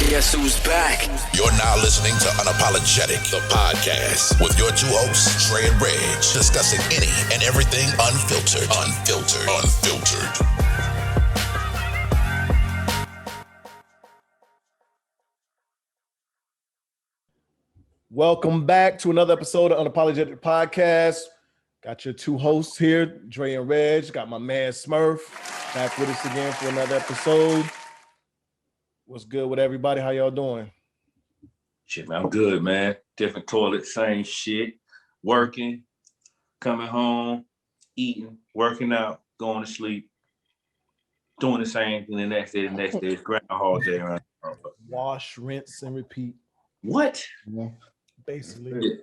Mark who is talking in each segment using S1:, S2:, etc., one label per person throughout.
S1: Guess who's back?
S2: You're now listening to Unapologetic, the podcast, with your two hosts, Dre and Reg, discussing any and everything unfiltered.
S3: Welcome back to another episode of Unapologetic Podcast. Got your two hosts here, Dre and Reg. Got my man Smurf back with us again for another episode. What's good with everybody? How y'all doing?
S4: Shit, man, I'm good, man. Different toilet, same shit. Working, coming home, eating, working out, going to sleep, doing the same thing the next day. It's Groundhog Day. Around.
S3: Wash, rinse, and repeat.
S4: What?
S3: Yeah, basically.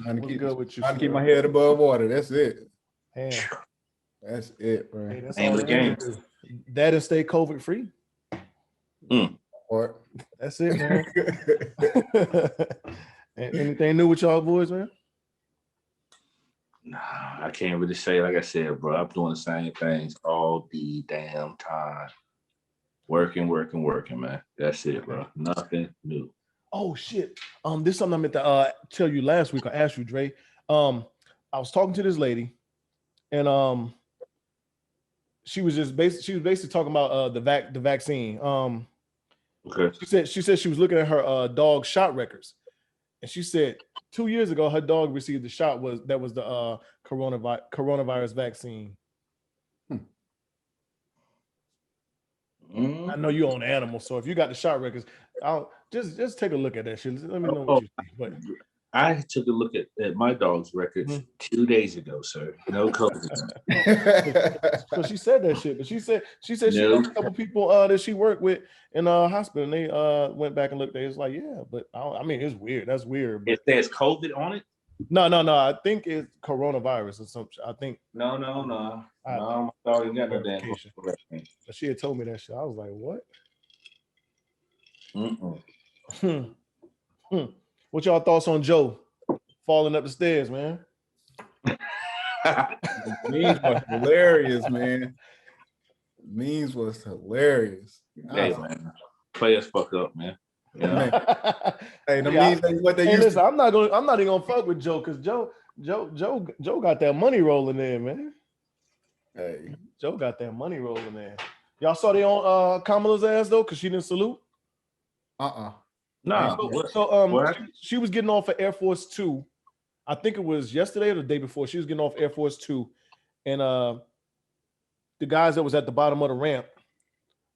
S5: Trying to
S3: keep
S5: my head above water. That's it.
S3: Damn.
S5: That's it, bro.
S3: Hey, that's
S4: Name
S3: all
S4: of the game.
S3: That and stay COVID free.
S5: Or
S3: That's it, man. Anything new with y'all boys, man?
S4: Nah, I can't really say. Like I said, bro, I'm doing the same things all the damn time. Working, man. That's it, bro. Nothing new.
S3: Oh shit. This is something I meant to tell you last week. I asked you, Dre. I was talking to this lady, and she was basically talking about the vaccine.
S4: Okay.
S3: She said she was looking at her dog shot records, and she said 2 years ago her dog received the shot was the coronavirus vaccine. I know you own animals, so if you got the shot records, I'll just take a look at that shit. Let me know what you think. But
S4: I took a look at my dog's records 2 days ago, sir. No COVID.
S3: So she said that shit, but she said she knows a couple people that she worked with in a hospital, and they went back and looked. They was like, yeah, but I mean, it's weird. That's weird. But
S4: It says COVID on it.
S3: No. I think it's coronavirus or something. I think
S4: No. I'm sorry, got no damn.
S3: But she had told me that shit. I was like, what? What y'all thoughts on Joe falling up the stairs, man?
S5: memes was hilarious, man. Memes was hilarious.
S4: Hey, man. Players fuck up, man. You know?
S5: Hey, the memes ain't what they used
S3: listen,
S5: to.
S3: I'm not even gonna fuck with Joe because Joe got that money rolling in, man.
S5: Hey,
S3: Joe got that money rolling in. Y'all saw they on Kamala's ass though, because she didn't salute.
S4: Nah.
S3: She was getting off of Air Force 2. I think it was yesterday or the day before. She was getting off Air Force 2, and the guys that was at the bottom of the ramp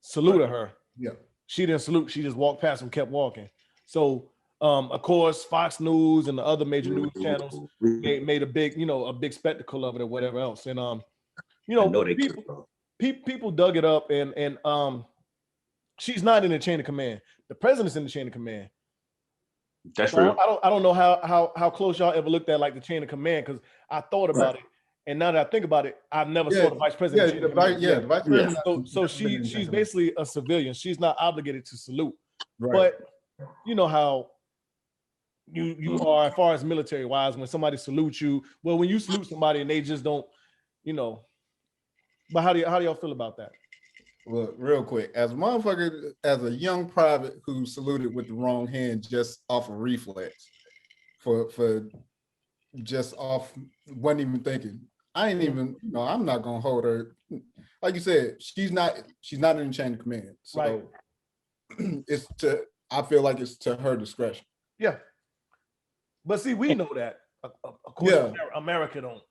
S3: saluted her.
S5: Yeah.
S3: She didn't salute. She just walked past them, kept walking. So, of course, Fox News and the other major news channels made a big spectacle of it or whatever else. And people dug it up, and she's not in the chain of command. The president's in the chain of command.
S4: That's
S3: so
S4: real.
S3: I don't know how close y'all ever looked at like the chain of command, because I thought about it, and now that I think about it, I've never saw the vice president.
S5: The vice president.
S3: So she's basically a civilian. She's not obligated to salute.
S5: Right.
S3: But you know how you are as far as military wise, when somebody salutes you. Well, when you salute somebody and they just don't, But how do y'all feel about that?
S5: Well, real quick, as a young private who saluted with the wrong hand just off a reflex, for just off, wasn't even thinking. I ain't even, I'm not gonna hold her. Like you said, she's not in the chain of command. So right. I feel like it's to her discretion.
S3: Yeah. But see, we know that. Of course, America don't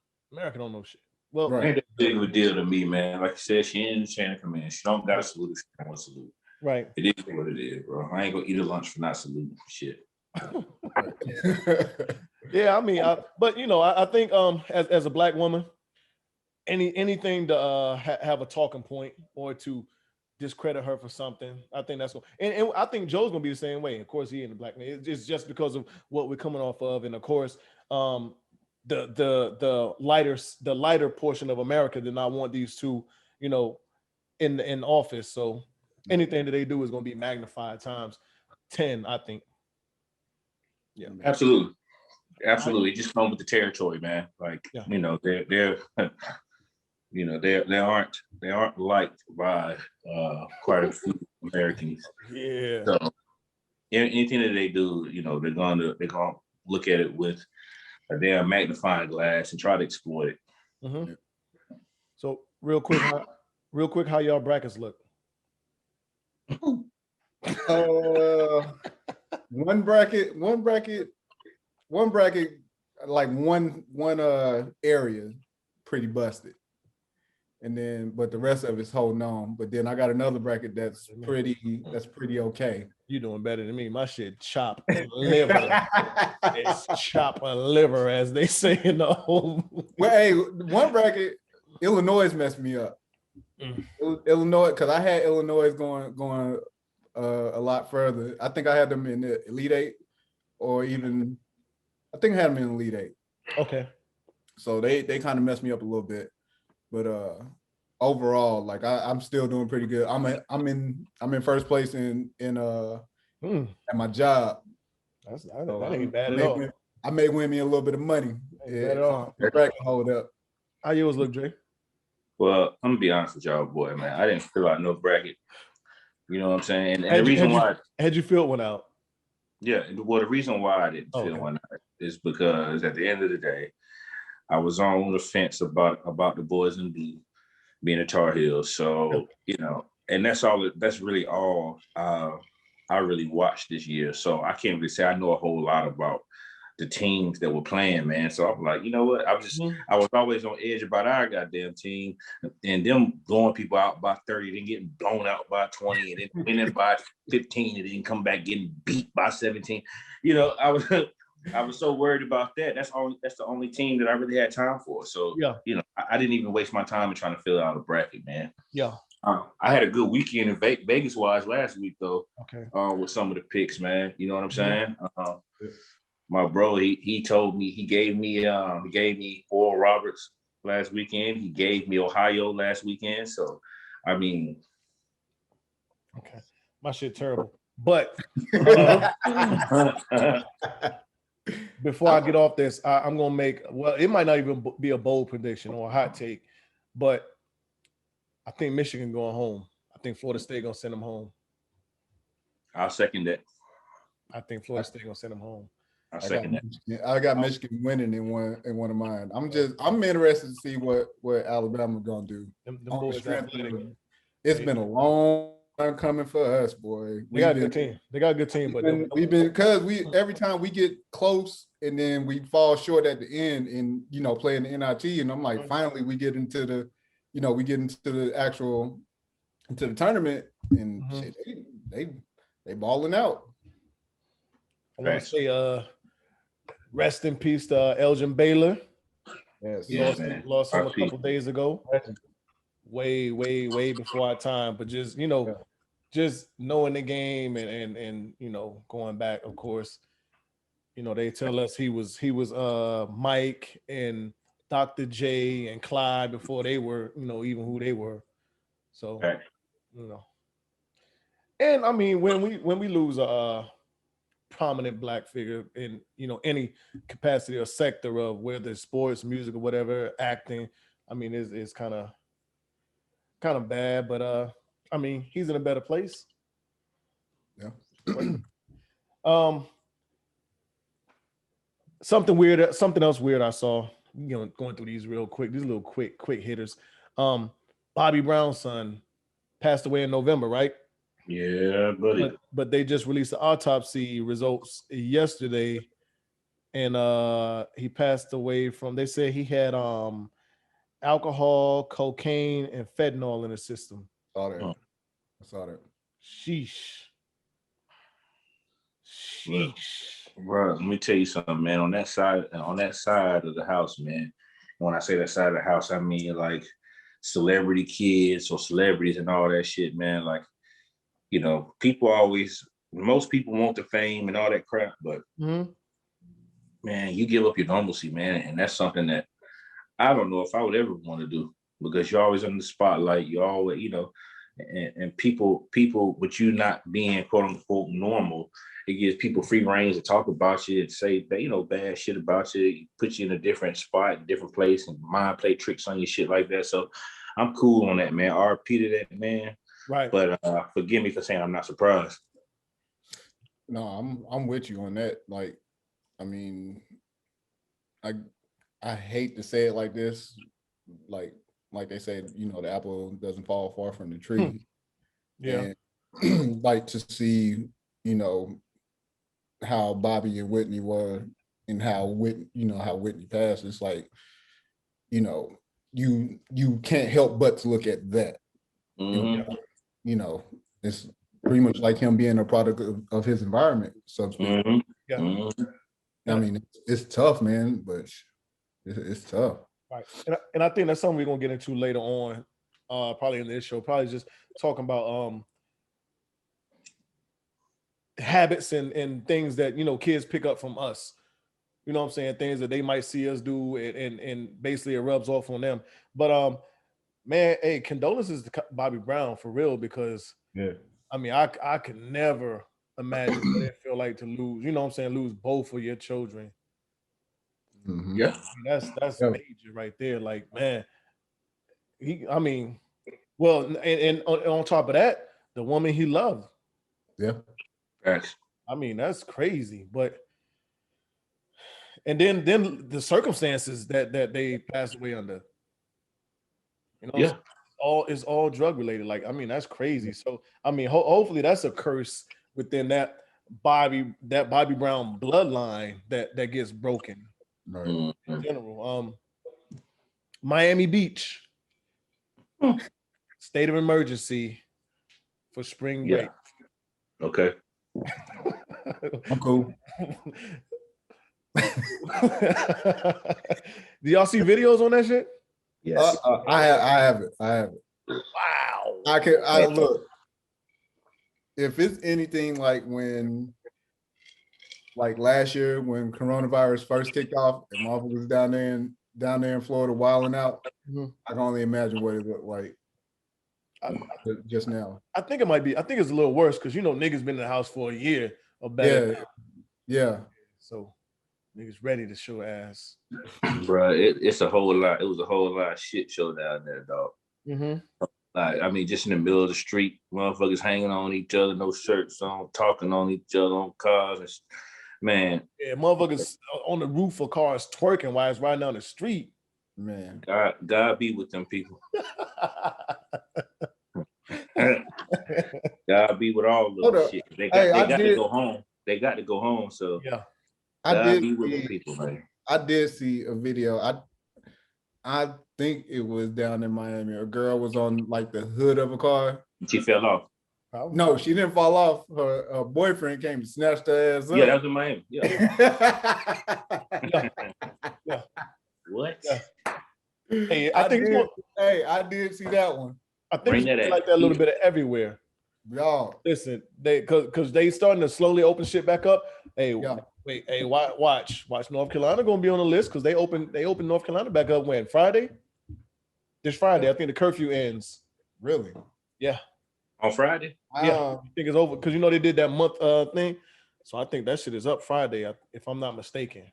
S3: know shit. Well,
S4: ain't that big of a deal to me, man. Like you said, she ain't in the chain of command. She don't got a salute. She don't want to salute.
S3: Right.
S4: It is what it is, bro. I ain't gonna eat a lunch for not saluting shit.
S3: Yeah, I mean, I think as a black woman, anything to have a talking point or to discredit her for something, I think that's and I think Joe's gonna be the same way. Of course, he ain't a black man. It's just because of what we're coming off of, and of course, the lighter portion of America did not want these two, in office. So anything that they do is going to be magnified times 10, I think.
S4: Yeah, absolutely. Just come with the territory, man. Like they're You know, they aren't liked by quite a few Americans.
S3: Yeah.
S4: So anything that they do, you know, they're gonna look at it with a damn magnifying glass and try to exploit it.
S3: Mm-hmm. So real quick, how y'all brackets look?
S5: One bracket, like one area pretty busted. And then, but the rest of it's holding on. But then I got another bracket that's pretty okay.
S3: You doing better than me. My shit chop liver. It's chop a liver, as they say in the whole.
S5: Well, hey, one bracket, Illinois messed me up. Illinois, because I had Illinois going a lot further. I think I had them in the Elite Eight, or even I think I had them in the Elite Eight.
S3: Okay.
S5: So they kind of messed me up a little bit. But overall, like I'm still doing pretty good. I'm in first place in at my job.
S3: That ain't bad at all.
S5: I may win me a little bit of money.
S3: Bad at all.
S5: Hold up.
S3: How yours look, Dre?
S4: Well, I'm gonna be honest with y'all, boy, man. I didn't fill out no bracket. You know what I'm saying? And the reason why
S3: had you filled one out?
S4: Yeah, well, the reason why I didn't fill one out is because at the end of the day, I was on the fence about the boys in blue being a Tar Heels. So, you know, and that's really all I really watched this year. So I can't really say I know a whole lot about the teams that were playing, man. So I'm like, you know what? I was always on edge about our goddamn team and them blowing people out by 30, then getting blown out by 20, and then winning by 15, and then come back getting beat by 17. You know, I was so worried about that. That's the only team that I really had time for. So, you know, I didn't even waste my time in trying to fill out a bracket, man.
S3: Yeah.
S4: I had a good weekend in Vegas wise last week though.
S3: Okay.
S4: With some of the picks, man. You know what I'm saying? My bro, he told me he gave me Oral Roberts last weekend. He gave me Ohio last weekend. So, I mean,
S3: okay, my shit terrible. But before I get off this, I'm gonna make it might not even be a bold prediction or a hot take, but I think Michigan going home. I think Florida State gonna send them home.
S4: I'll second that.
S3: I think Florida State gonna send them home.
S4: I'll second that.
S5: I got Michigan winning in one of mine. I'm interested to see what Alabama gonna do.
S3: Them boys
S5: it's been a long time coming for us, boy.
S3: They got a good team. They got a good team, but
S5: every time we get close and then we fall short at the end and playing the NIT, and I'm like, finally we get into the tournament, and shit, they balling out.
S3: I want to say rest in peace to Elgin Baylor.
S5: Yes,
S3: lost him a couple days ago. Way before our time, but just just knowing the game and going back, of course, they tell us he was Mike and Dr. J and Clyde before they were even who they were. So and I mean when we lose a prominent Black figure in any capacity or sector of whether it's sports, music, or whatever, acting, I mean it's kind of bad, but I mean he's in a better place. Something else weird I saw, going through these little quick hitters. Bobby Brown's son passed away in November, right?
S4: Yeah, buddy.
S3: But they just released the autopsy results yesterday, and he passed away from. They said he had alcohol, cocaine, and fentanyl in his system.
S5: I saw that.
S3: Sheesh.
S4: Bro, let me tell you something, man. On that side of the house, man. When I say that side of the house, I mean like celebrity kids or celebrities and all that shit, man. Like, most people want the fame and all that crap, but man, you give up your normalcy, man. And that's something that I don't know if I would ever want to do, because you're always in the spotlight. You always, and people with you not being quote unquote normal, it gives people free reigns to talk about you and say bad shit about you, put you in a different spot, different place, and mind play tricks on your shit like that. So I'm cool on that, man. RP to that, man.
S3: Right.
S4: But forgive me for saying I'm not surprised.
S5: No, I'm with you on that. Like, I mean, I hate to say it like this, like they said, the apple doesn't fall far from the tree.
S3: Yeah.
S5: And like to see, how Bobby and Whitney were and how Whitney passed. It's like, you can't help but to look at that.
S4: Mm-hmm.
S5: It's pretty much like him being a product of his environment, so to speak.
S4: Mm-hmm.
S3: Yeah.
S4: Mm-hmm.
S5: I mean, it's tough, man, but it's tough.
S3: Right. And I think that's something we're gonna get into later on, probably in this show, probably just talking about habits and things that kids pick up from us. You know what I'm saying? Things that they might see us do and basically it rubs off on them. But man, hey, condolences to Bobby Brown for real, because I mean I could never imagine what it feel like to lose, lose both of your children.
S5: Mm-hmm.
S4: Yeah.
S3: I mean, that's major right there. Like, man, well, and on top of that, the woman he loved.
S5: Yeah.
S4: Thanks.
S3: I mean, that's crazy. But and then the circumstances that they passed away under.
S4: Yeah.
S3: It's all drug related. Like, I mean, that's crazy. So, I mean, hopefully that's a curse within that Bobby Brown bloodline that gets broken.
S5: Right.
S4: Mm-hmm.
S3: In general. Miami Beach. State of emergency for spring break.
S4: Yeah. Okay.
S5: I'm cool.
S3: Do y'all see videos on that shit?
S4: Yes.
S5: I have it.
S3: Wow.
S5: I look. If it's anything like last year when coronavirus first kicked off and Marvel was down there in Florida wilding out, I can only imagine what it looked like just now.
S3: I think it might be. I think it's a little worse because niggas been in the house for a year or better.
S5: Yeah.
S3: So niggas ready to show ass.
S4: Bro, it's a whole lot. It was a whole lot of shit show down there, dog.
S3: Mm-hmm.
S4: Like, I mean, just in the middle of the street, motherfuckers hanging on each other, no shirts on, talking on each other on cars. And man.
S3: Yeah, motherfuckers on the roof of cars twerking while it's riding down the street.
S5: Man.
S4: God be with them people. God be with all of them shit. They got to go home. They got to go home. So
S3: yeah.
S4: God be with the people, man.
S5: I did see a video. I think it was down in Miami. A girl was on like the hood of a car.
S4: She fell off.
S3: Probably.
S5: No, she didn't fall off. Her boyfriend came and snatched her ass up.
S4: Yeah, that was in Miami. Yeah.
S3: Yeah.
S4: What?
S3: Yeah. Hey, I
S5: did see that one.
S3: I think it's like that a little bit of everywhere.
S5: Y'all.
S3: Listen, because they starting to slowly open shit back up. Hey, wait, hey, watch North Carolina gonna be on the list because they open North Carolina back up when? Friday? This Friday. I think the curfew ends.
S5: Really?
S3: Yeah.
S4: On Friday?
S3: Yeah. I think it's over because they did that month thing. So I think that shit is up Friday, if I'm not mistaken.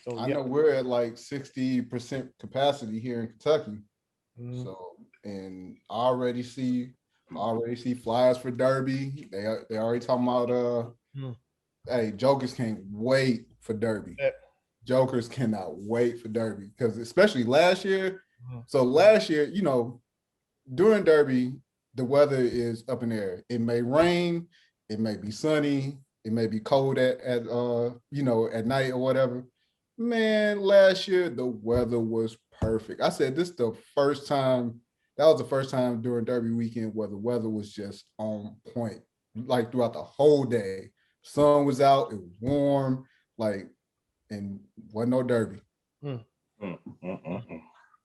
S3: So
S5: I know we're at like 60% capacity here in Kentucky.
S3: Mm-hmm.
S5: So, and I already see flyers for Derby. They already talking about hey, Jokers can't wait for Derby.
S3: Yeah.
S5: Jokers cannot wait for Derby because especially last year.
S3: Mm-hmm.
S5: So last year, during Derby, the weather is up in the air. It may rain, it may be sunny, it may be cold at night or whatever. Man, last year the weather was perfect. I said this is the first time. That was the first time during Derby weekend where the weather was just on point. Like throughout the whole day, sun was out, it was warm, and wasn't no Derby.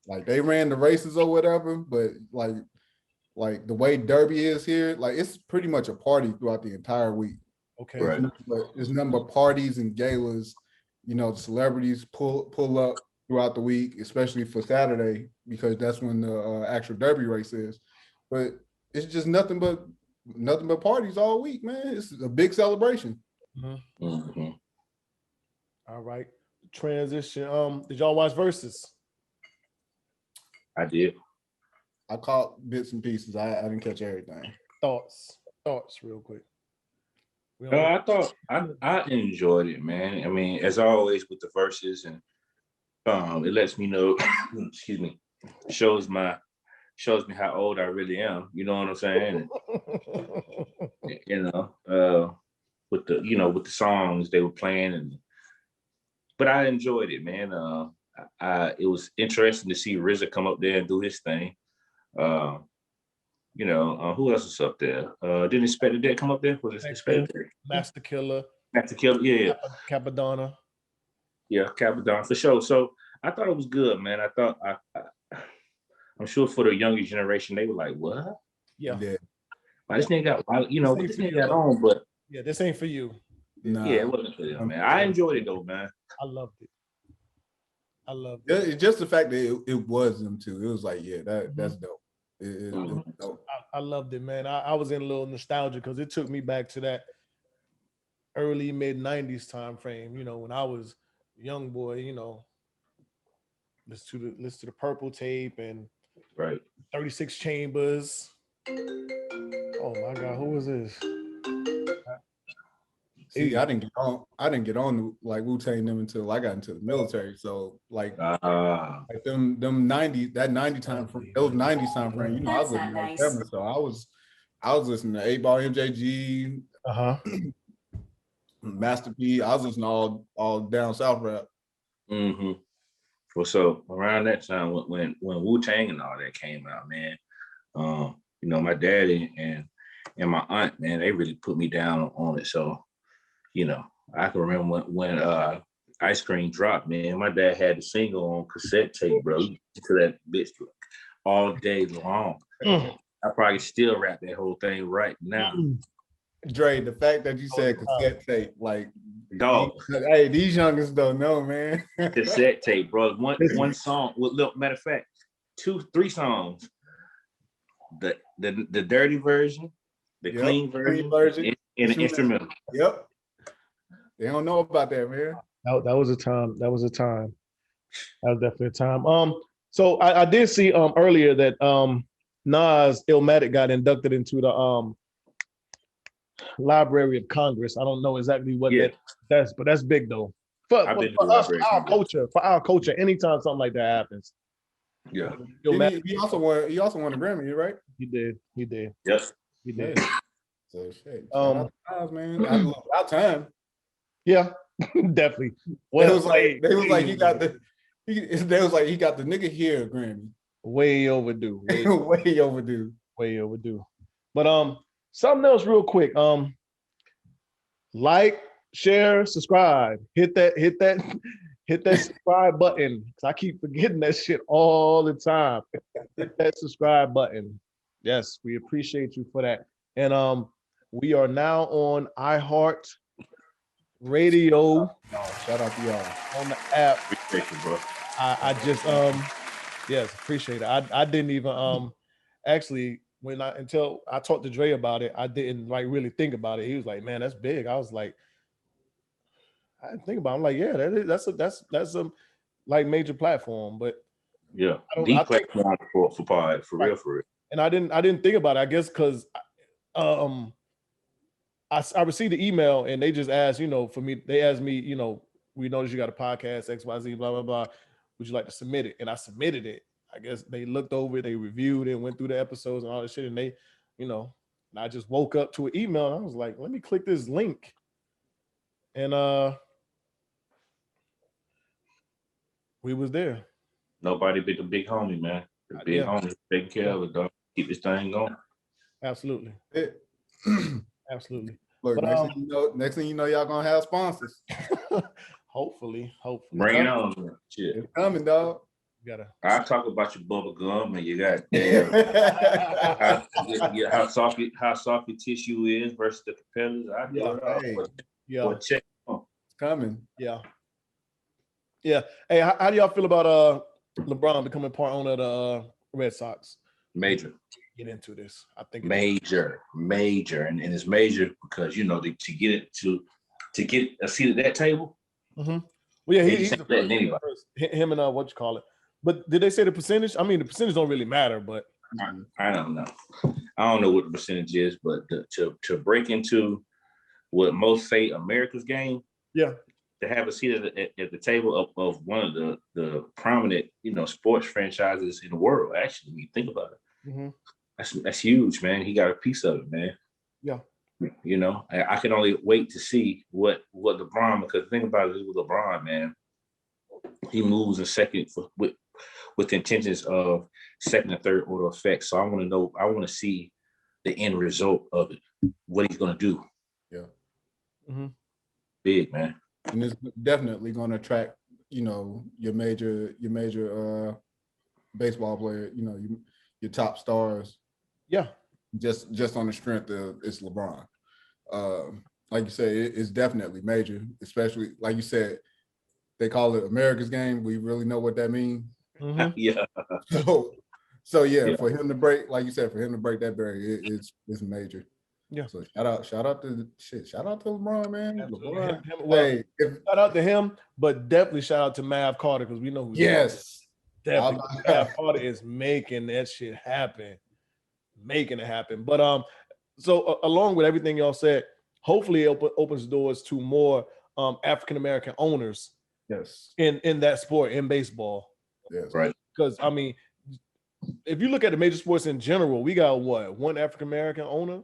S5: Like they ran the races or whatever, but like the way Derby is here, like it's pretty much a party throughout the entire week.
S3: Okay.
S4: Right.
S5: There's a number of parties and galas. The celebrities pull up throughout the week, especially for Saturday, because that's when the actual Derby race is. but it's just nothing but parties all week, man. It's a big celebration.
S3: Mm-hmm.
S4: Mm-hmm.
S3: All right. Transition. Did y'all watch Versus?
S4: I did.
S5: I caught bits and pieces. I didn't catch everything.
S3: Thoughts real quick.
S4: I thought I enjoyed it, man. I mean, as always with the verses, and it lets me know, excuse me, shows me how old I really am. You know what I'm saying? And, with the songs they were playing, but I enjoyed it, man. It was interesting to see RZA come up there and do his thing. Who else was up there? Didn't Expect That come up there? Was it Expect That?
S3: Master Killer,
S4: yeah.
S3: Capadonna.
S4: Yeah, Capadonna for sure. So I thought it was good, man. I thought I'm sure for the younger generation, they were like, "What?
S3: Yeah.
S4: Why this nigga got, this nigga got on?" But
S3: yeah, this ain't for you.
S5: Nah,
S4: yeah, it wasn't for them, man. I enjoyed it though, man.
S3: I loved it.
S5: It's just the fact that it was them too. It was like, yeah, that's dope. It was dope.
S3: I loved it, man. I was in a little nostalgia because it took me back to that early mid 90s time frame, when I was a young boy, listen to the Purple Tape and
S4: Right.
S3: 36 Chambers. Oh my God, who was this?
S5: See, I didn't get on like Wu-Tang them until I got into the military. So like them 90s, that 90 time frame, those 90s time frame, I was living in Alabama, so I was listening to 8 Ball, MJG, Master P. I was listening to all down south rap.
S4: Mm-hmm. Well, so around that time when Wu-Tang and all that came out, man, my daddy and my aunt, man, they really put me down on it. So, I can remember when Ice Cream dropped, man. My dad had the single on cassette tape, bro, to that bitch all day long. I probably still rap that whole thing right now.
S5: Dre, the fact that you said cassette tape, like,
S4: dog.
S5: Hey, these youngins don't know, man.
S4: Cassette tape, bro. One song. Well, look, matter of fact, 3 songs. The dirty version, the clean version, and the instrumental.
S5: Yep. They don't know about that, man.
S3: That was a time. That was definitely a time. So I did see earlier that Nas Illmatic got inducted into the Library of Congress. I don't know exactly what that's, but that's big though. For us, for our culture, anytime something like that happens.
S4: Yeah.
S5: He also won a Grammy, right?
S3: He did.
S4: Yes.
S3: He did.
S5: So shit. Man. About time.
S3: Yeah, definitely.
S5: Well, they was like he got the nigga here Grammy.
S3: Way overdue.
S5: Way overdue.
S3: Way overdue. But something else real quick. Like, share, subscribe. Hit that subscribe button. Cause I keep forgetting that shit all the time. Hit that subscribe button. Yes, we appreciate you for that. And we are now on iHeart Radio.
S5: Shout out to y'all
S3: on the app.
S4: Appreciate you, bro.
S3: I just yes, appreciate it. I didn't even actually until I talked to Dre about it, I didn't like really think about it. He was like, man, that's big. I was like, I didn't think about it. I'm like, yeah, that's a like major platform, but
S4: yeah, the platform for pod, for real.
S3: And I didn't think about it, I guess, because I received the email and they just asked, for me, they asked me, we noticed you got a podcast, XYZ, blah, blah, blah. Would you like to submit it? And I submitted it. I guess they looked over it, they reviewed it, went through the episodes and all this shit. And they, and I just woke up to an email and I was like, let me click this link. And we was there.
S4: Nobody but the big homie, man. The big homie taking care of it, dog. Keep this thing going.
S3: Absolutely. Absolutely.
S5: Look, next thing you know, y'all gonna have sponsors.
S3: Hopefully.
S4: Bring it on. Shit.
S5: It's coming, dog.
S4: I'll talk about your bubble gum and you got how soft your tissue is versus the propellers. Check.
S5: It's coming.
S3: Yeah. Hey, how do y'all feel about LeBron becoming part owner of the Red Sox?
S4: Major.
S3: get into this. I think
S4: major, and it's major because to get a seat at that table.
S3: Mm-hmm. Well, yeah, he's the first.
S4: Anybody.
S3: Him and what you call it. But did they say the percentage? I mean, the percentage don't really matter, but
S4: I don't know. I don't know what the percentage is, but to break into what most say America's game,
S3: yeah,
S4: to have a seat at the table of one of the prominent sports franchises in the world. Actually, when you think about it, that's huge, man. He got a piece of it, man.
S3: Yeah.
S4: I can only wait to see what LeBron, because think about it with LeBron, man. He moves in second with intentions of second and third order effects. So I want to see the end result of it, what he's going to do.
S5: Yeah.
S3: Mm-hmm.
S4: Big, man.
S5: And it's definitely going to attract, your major baseball player, your top stars.
S3: Yeah.
S5: Just on the strength of it's LeBron. Like you say, it's definitely major, especially like you said, they call it America's game. We really know what that means.
S4: Mm-hmm. Yeah.
S5: So yeah, for him to break, like you said, for him to break that barrier, it's major.
S3: Yeah.
S5: So shout out to LeBron, man. LeBron.
S3: Shout out to him, but definitely shout out to Mav Carter, because we know who's definitely Mav Carter is making that shit happen. Making it happen. But so along with everything y'all said, hopefully it opens doors to more African American owners.
S5: Yes.
S3: In that sport, in baseball.
S5: Yes.
S4: Right.
S3: Because I mean, if you look at the major sports in general, we got one African American owner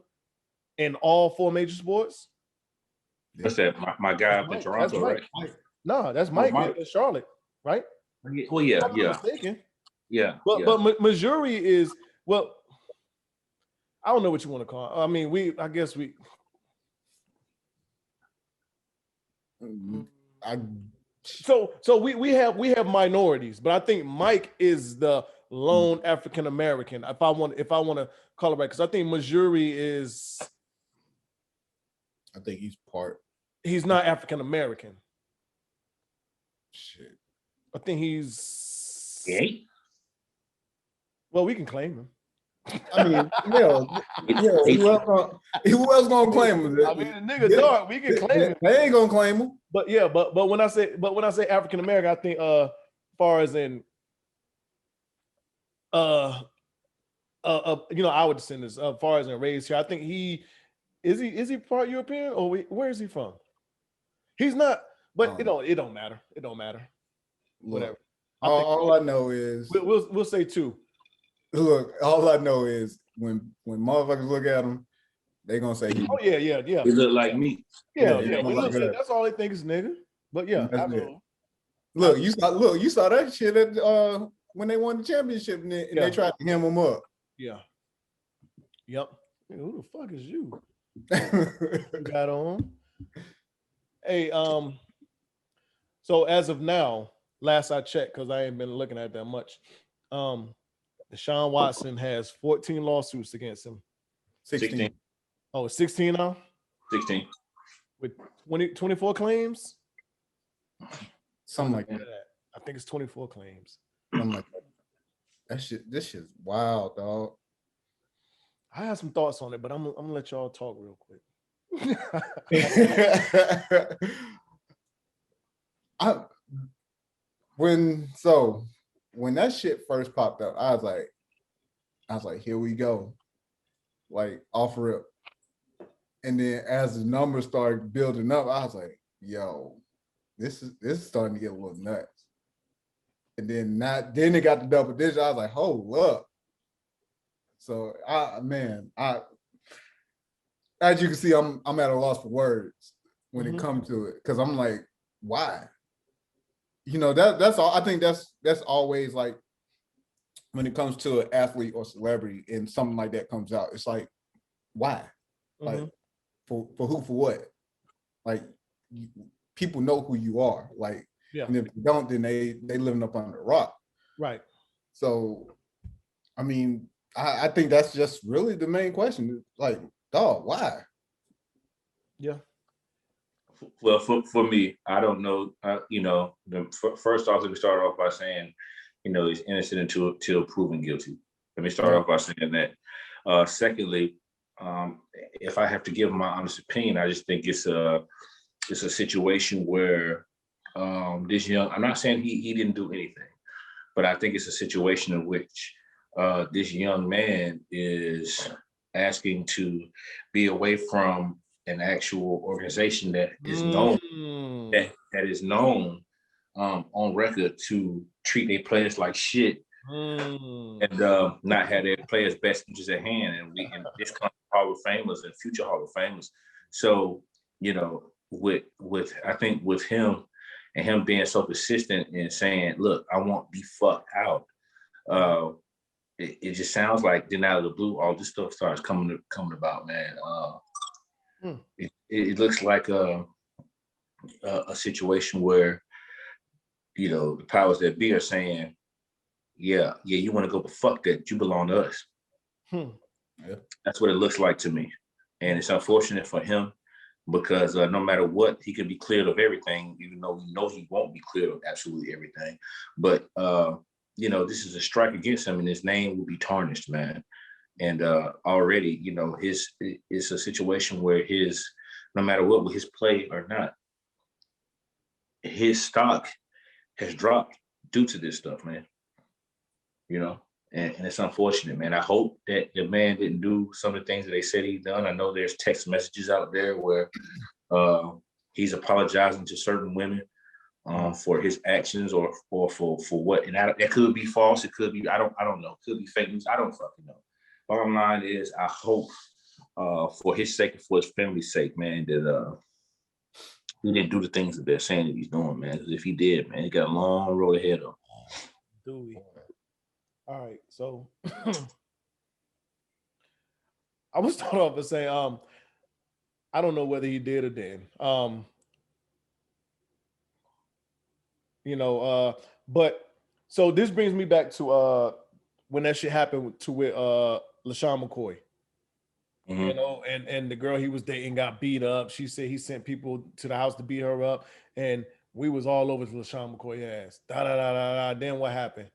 S3: in all 4 major sports.
S4: What's that? My guy up in Toronto, right?
S3: No, that's Mike in Charlotte, right?
S4: Well, yeah,
S3: I'm not mistaken.
S4: Yeah.
S3: But Missouri is, well, I don't know what you want to call it. I mean, I guess we. So we have minorities, but I think Mike is the lone African American. If I want to call it right, because I think Missouri is.
S5: I think he's part.
S3: He's not African American.
S5: Shit.
S3: I think he's.
S4: Gay?
S3: Well, we can claim him.
S5: I mean, who else gonna claim him?
S3: I mean, the nigga dark, we can claim him.
S5: They ain't gonna claim him.
S3: But yeah, but when I say African American, I think far as in our descendants, far as in race here, I think he is part European, or where is he from? He's not, but it don't matter. It don't matter. Whatever.
S5: All I know is
S3: we'll say 2.
S5: Look, all I know is when motherfuckers look at him, they gonna say,
S3: "Oh yeah."
S4: He look like me.
S3: Yeah. That's all they think is nigga. But yeah,
S5: look, you saw that shit at when they won the championship and they tried to hem him up.
S3: Yeah. Yep. Who the fuck is you? Got on. Hey, so as of now, last I checked, because I ain't been looking at that much. Deshaun Watson has 14 lawsuits against him.
S5: 16.
S3: Oh, 16 now?
S4: 16.
S3: With 24 claims?
S5: Something like that.
S3: I think it's 24 claims.
S5: Something like that. This shit's wild, dog.
S3: I have some thoughts on it, but I'm gonna let y'all talk real quick. When that shit first popped up, I was like, here we go. Like, offer it. And then as the numbers started building up, I was like, yo, this is starting to get a little nuts. And then it got to double digits. I was like, hold up. So as you can see, I'm at a loss for words when it comes to it. Cause I'm like, why? That's all. I think that's always like when it comes to an athlete or celebrity and something like that comes out, it's like, why? Like for who, for what? Like people know who you are. Like, and if you don't, then they living up under a rock. Right. So,
S5: I mean, I think that's just really the main question. Like, dog, why?
S3: Yeah.
S4: Well, for me, I don't know. First off, let me start off by saying, he's innocent until proven guilty. Let me start off by saying that. Secondly, if I have to give my honest opinion, I just think it's a situation where this young, I'm not saying he didn't do anything, but I think it's a situation in which this young man is asking to be away from an actual organization that is known that is known on record to treat their players like shit and not have their players' best interests at hand. And this comes Hall of Famers and future Hall of Famers. So, you know, with I think with him and him being so persistent and saying, look, I won't be fucked out. It just sounds like then out of the blue, all this stuff starts coming about, man. It looks like a situation where, you know, the powers that be are saying, yeah, you want to go, but fuck that, you belong to us. Yeah. That's what it looks like to me. And it's unfortunate for him because no matter what, he can be cleared of everything, even though we know he won't be cleared of absolutely everything. But, you know, this is a strike against him and his name will be tarnished, man. And already, you know, it's a situation where no matter what, with his play or not, his stock has dropped due to this stuff, man. You know, and it's unfortunate, man. I hope that the man didn't do some of the things that they said he'd done. I know there's text messages out there where he's apologizing to certain women for his actions or for what, and that could be false. It could be, I don't know. It could be fake news. I don't fucking know. Bottom line is, I hope for his sake and for his family's sake, man, that he didn't do the things that they're saying that he's doing, man. Because if he did, man, he got a long road ahead of him.
S3: Do we? All right, so I was start off by saying, I don't know whether he did or didn't. You know, but so this brings me back to when that shit happened with LaShawn McCoy. Mm-hmm. You know, and the girl he was dating got beat up. She said he sent people to the house to beat her up, and we was all over LaShawn McCoy's ass. Then what happened?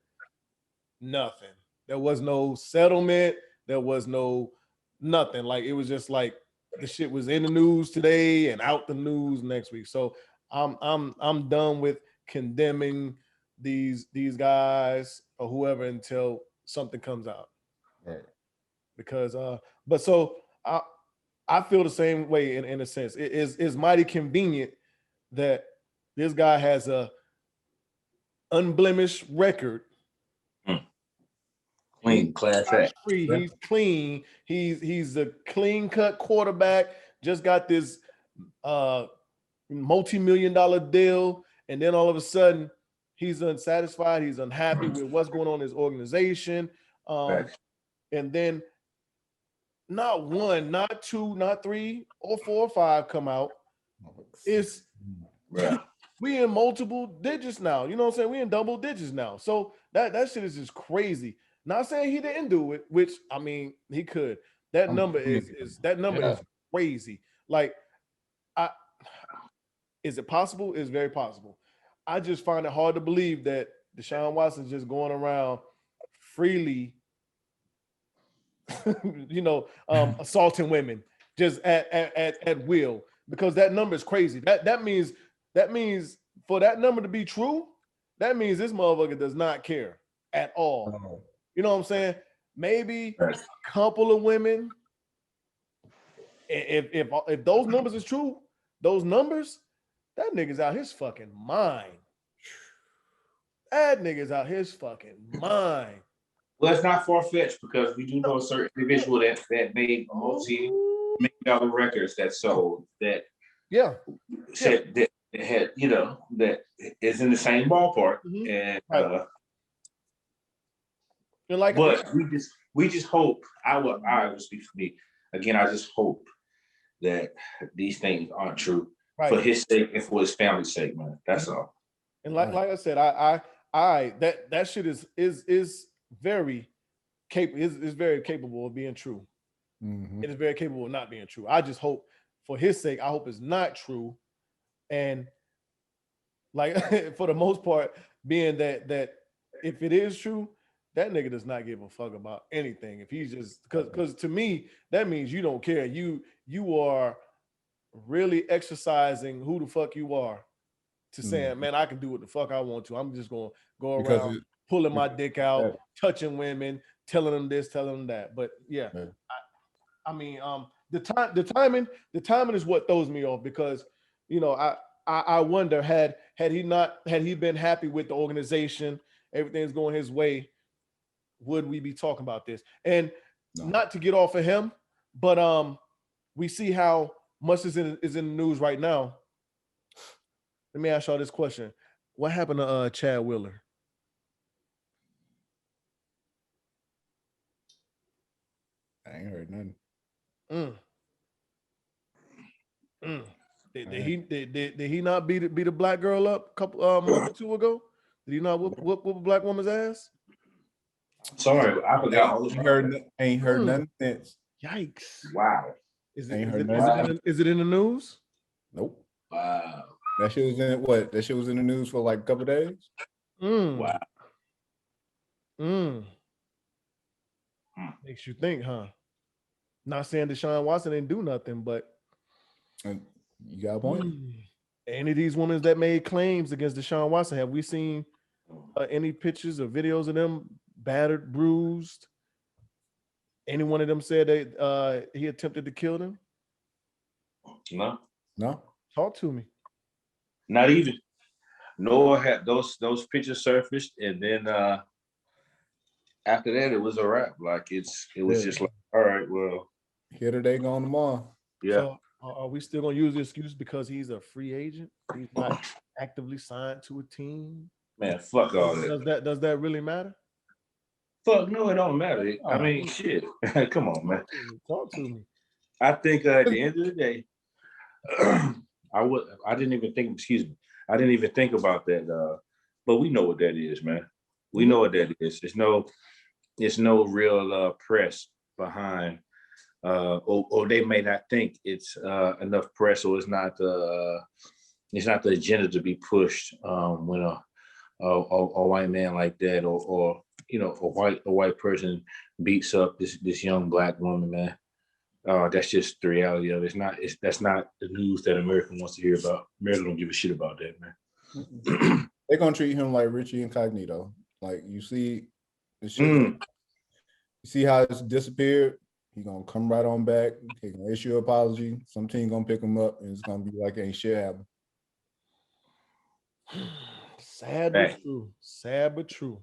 S3: Nothing. There was no settlement. There was no nothing. Like, it was just like the shit was in the news today and out the news next week. So I'm done with condemning these guys or whoever until something comes out. Right. Because but so I feel the same way in a sense. It is mighty convenient that this guy has a unblemished record.
S4: Clean, class act.
S3: He's clean. He's a clean-cut quarterback. Just got this multi-million-dollar deal, and then all of a sudden he's unsatisfied. He's unhappy with what's going on in his organization. And then not one, not two, not three, or four or five come out. It's we in multiple digits now. You know what I'm saying? We in double digits now. So that shit is just crazy. Not saying he didn't do it, which I mean he could. That number is crazy. Like, is it possible? It's very possible. I just find it hard to believe that Deshaun Watson is just going around freely, you know, assaulting women just at will, because that number is crazy. That means for that number to be true, that means this motherfucker does not care at all. You know what I'm saying? Maybe a couple of women. If those numbers is true, those numbers, that nigga's out his fucking mind. That nigga's out his fucking mind.
S4: Well, it's not far-fetched because we do know a certain individual that made multi-million-dollar records that sold that.
S3: Yeah.
S4: Said that had, you know, that is in the same ballpark. Mm-hmm. And like, but we just hope. I will speak for me again. I just hope that these things aren't true for his sake and for his family's sake, man. That's all.
S3: And like I said, I that shit is very capable. Is very capable of being true. Mm-hmm. It is very capable of not being true. I just hope for his sake. I hope it's not true, and like for the most part, being that if it is true, that nigga does not give a fuck about anything. If he's just because to me, that means you don't care. You are really exercising who the fuck you are to saying, man, I can do what the fuck I want to. I'm just gonna go around pulling my dick out, touching women, telling them this, telling them that. But yeah. I mean, the timing is what throws me off because, you know, I wonder had he been happy with the organization, everything's going his way, would we be talking about this? And not to get off of him, but we see how much is in the news right now. Let me ask y'all this question: what happened to Chad Wheeler?
S5: I ain't heard nothing.
S3: Did he not beat a black girl up a couple month or two ago? Did he not whoop a black woman's ass?
S4: Sorry, I forgot all about that.
S5: Ain't heard nothing since.
S3: Yikes!
S4: Wow.
S3: Is it in the news?
S5: Nope.
S4: Wow.
S5: That shit was in what? That shit was in the news for like a couple days.
S4: Wow.
S3: Makes you think, huh? Not saying Deshaun Watson didn't do nothing, but
S5: you got a point.
S3: Any of these women that made claims against Deshaun Watson, have we seen any pictures or videos of them battered, bruised? Any one of them said that he attempted to kill them?
S4: No.
S3: Talk to me.
S4: Not even. Noah had those pictures surfaced, and then after that, it was a wrap. Like it was just like, all right, well,
S5: here today, gone tomorrow.
S4: Yeah.
S3: So are we still gonna use the excuse because he's a free agent? He's not actively signed to a team.
S4: Man, fuck all that.
S3: Does that really matter?
S4: Fuck no, it don't matter. I mean, shit. Come on, man.
S3: Talk to me.
S4: I think at the end of the day, I didn't even think about that. But we know what that is, man. We know what that is. There's no real press behind, or they may not think it's enough press, or it's not the agenda to be pushed when a white man like that, or you know, a white person beats up this young black woman, man. That's just the reality of it. That's not the news that America wants to hear about. America don't give a shit about that, man.
S5: They're gonna treat him like Richie Incognito. Like you see the shit. You see how it's disappeared. He's gonna come right on back. He's gonna issue an apology. Some team gonna pick him up, and it's gonna be like ain't shit happened.
S3: Sad but true. Sad but true.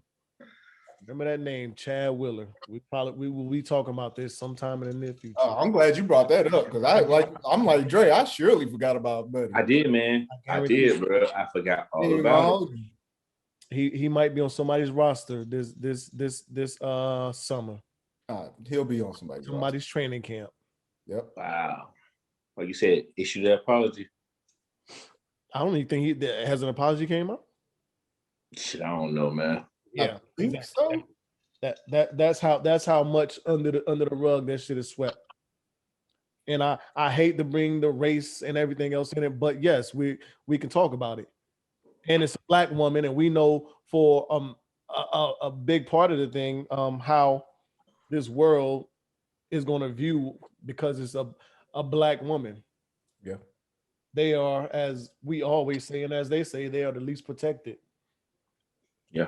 S3: Remember that name, Chad Wheeler. We will be talking about this sometime in the near future.
S5: Oh, I'm glad you brought that up because I'm like Dre. I surely forgot about Buddy.
S4: I did, man. I did, bro. I forgot all about it.
S3: He might be on somebody's roster this summer.
S5: He'll be on somebody's
S3: training camp.
S5: Yep.
S4: Wow. Like you said, issue that apology.
S3: I don't even think has an apology came up.
S4: Shit, I don't know, man.
S3: Yeah, exactly. That's how much under the rug that shit is swept. And I hate to bring the race and everything else in it, but yes, we can talk about it. And it's a black woman, and we know for a big part of the thing how this world is going to view because it's a black woman.
S5: Yeah,
S3: they are, as we always say, and as they say, they are the least protected.
S4: Yeah.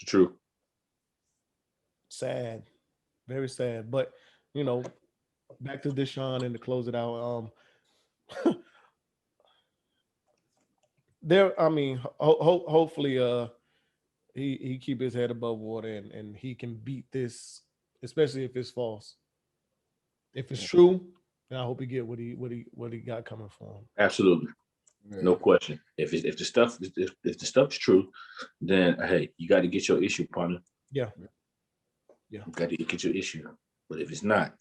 S4: True.
S3: Sad, very sad. But you know, back to Deshaun and to close it out. Hopefully, he keep his head above water and he can beat this, especially if it's false. If it's true, then I hope he get what he got coming for him.
S4: Absolutely. Yeah. No question. If the stuff's true, then hey, you got to get your issue, partner.
S3: Yeah.
S4: You got to get your issue. But if it's not,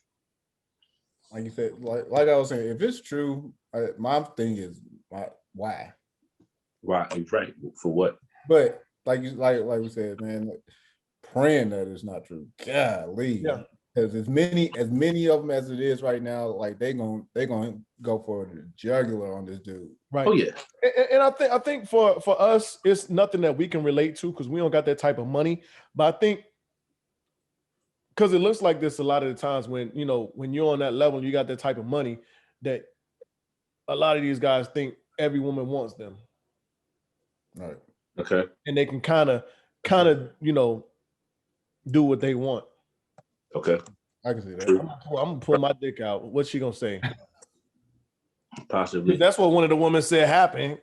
S5: like you said, like I was saying, if it's true, my thing is why?
S4: Right. For what?
S5: But like we said, man, praying that it's not true. Golly.
S3: Yeah.
S5: Because as many of them as it is right now, like they gonna go for the jugular on this dude.
S3: Right.
S4: Oh yeah.
S3: And I think for us, it's nothing that we can relate to because we don't got that type of money. But I think because it looks like this a lot of the times when, you know, when you're on that level, you got that type of money that a lot of these guys think every woman wants them.
S5: Right.
S4: Okay.
S3: And they can kind of, you know, do what they want.
S4: Okay.
S5: I can see that.
S3: I'm gonna pull my dick out. What's she gonna say?
S4: Possibly.
S3: That's what one of the women said happened.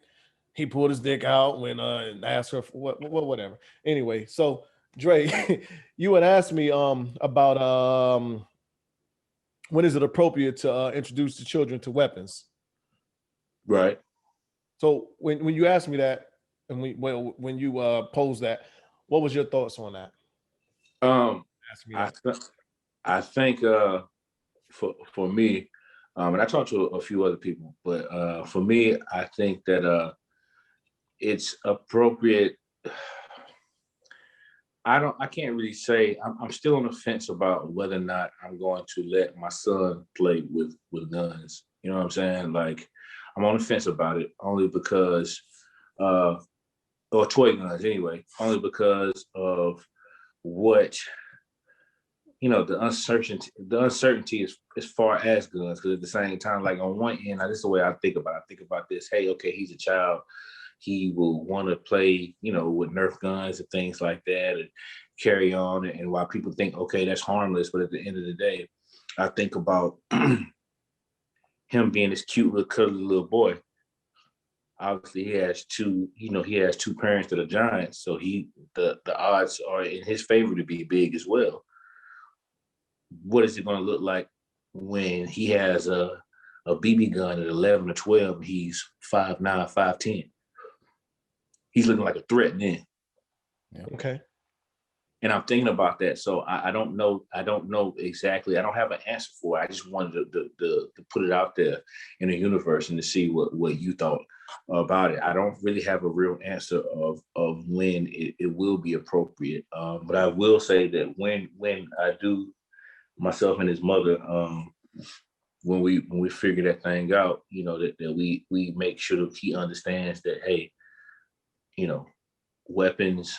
S3: He pulled his dick out when and asked her for whatever. Anyway, so Dre, you had asked me about when is it appropriate to introduce the children to weapons.
S4: Right.
S3: So when you asked me that, and when you posed that, what was your thoughts on that? Ask me that.
S4: I think for me, and I talked to a few other people, but for me, I think that it's appropriate. I can't really say. I'm still on the fence about whether or not I'm going to let my son play with guns. You know what I'm saying? Like, I'm on the fence about it only because, or toy guns anyway, only because of what, you know, the uncertainty is as far as guns. Because at the same time, like on one end, this is the way I think about it. I think about this. Hey, okay, he's a child. He will want to play, you know, with Nerf guns and things like that, and carry on. And while people think, okay, that's harmless, but at the end of the day, I think about him being this cute little cuddly little boy. Obviously, he has two parents that are giants, so the odds are in his favor to be big as well. What is it going to look like when he has a BB gun at 11 or 12? He's 5'9", 5'10". He's looking like a threat then.
S5: Yeah.
S3: Okay.
S4: And I'm thinking about that. So I don't know. I don't know exactly. I don't have an answer for it. I just wanted to put it out there in the universe and to see what you thought about it. I don't really have a real answer of when it will be appropriate. But I will say that when I do, myself and his mother, when we figure that thing out, you know, that we make sure that he understands that, hey, you know, weapons,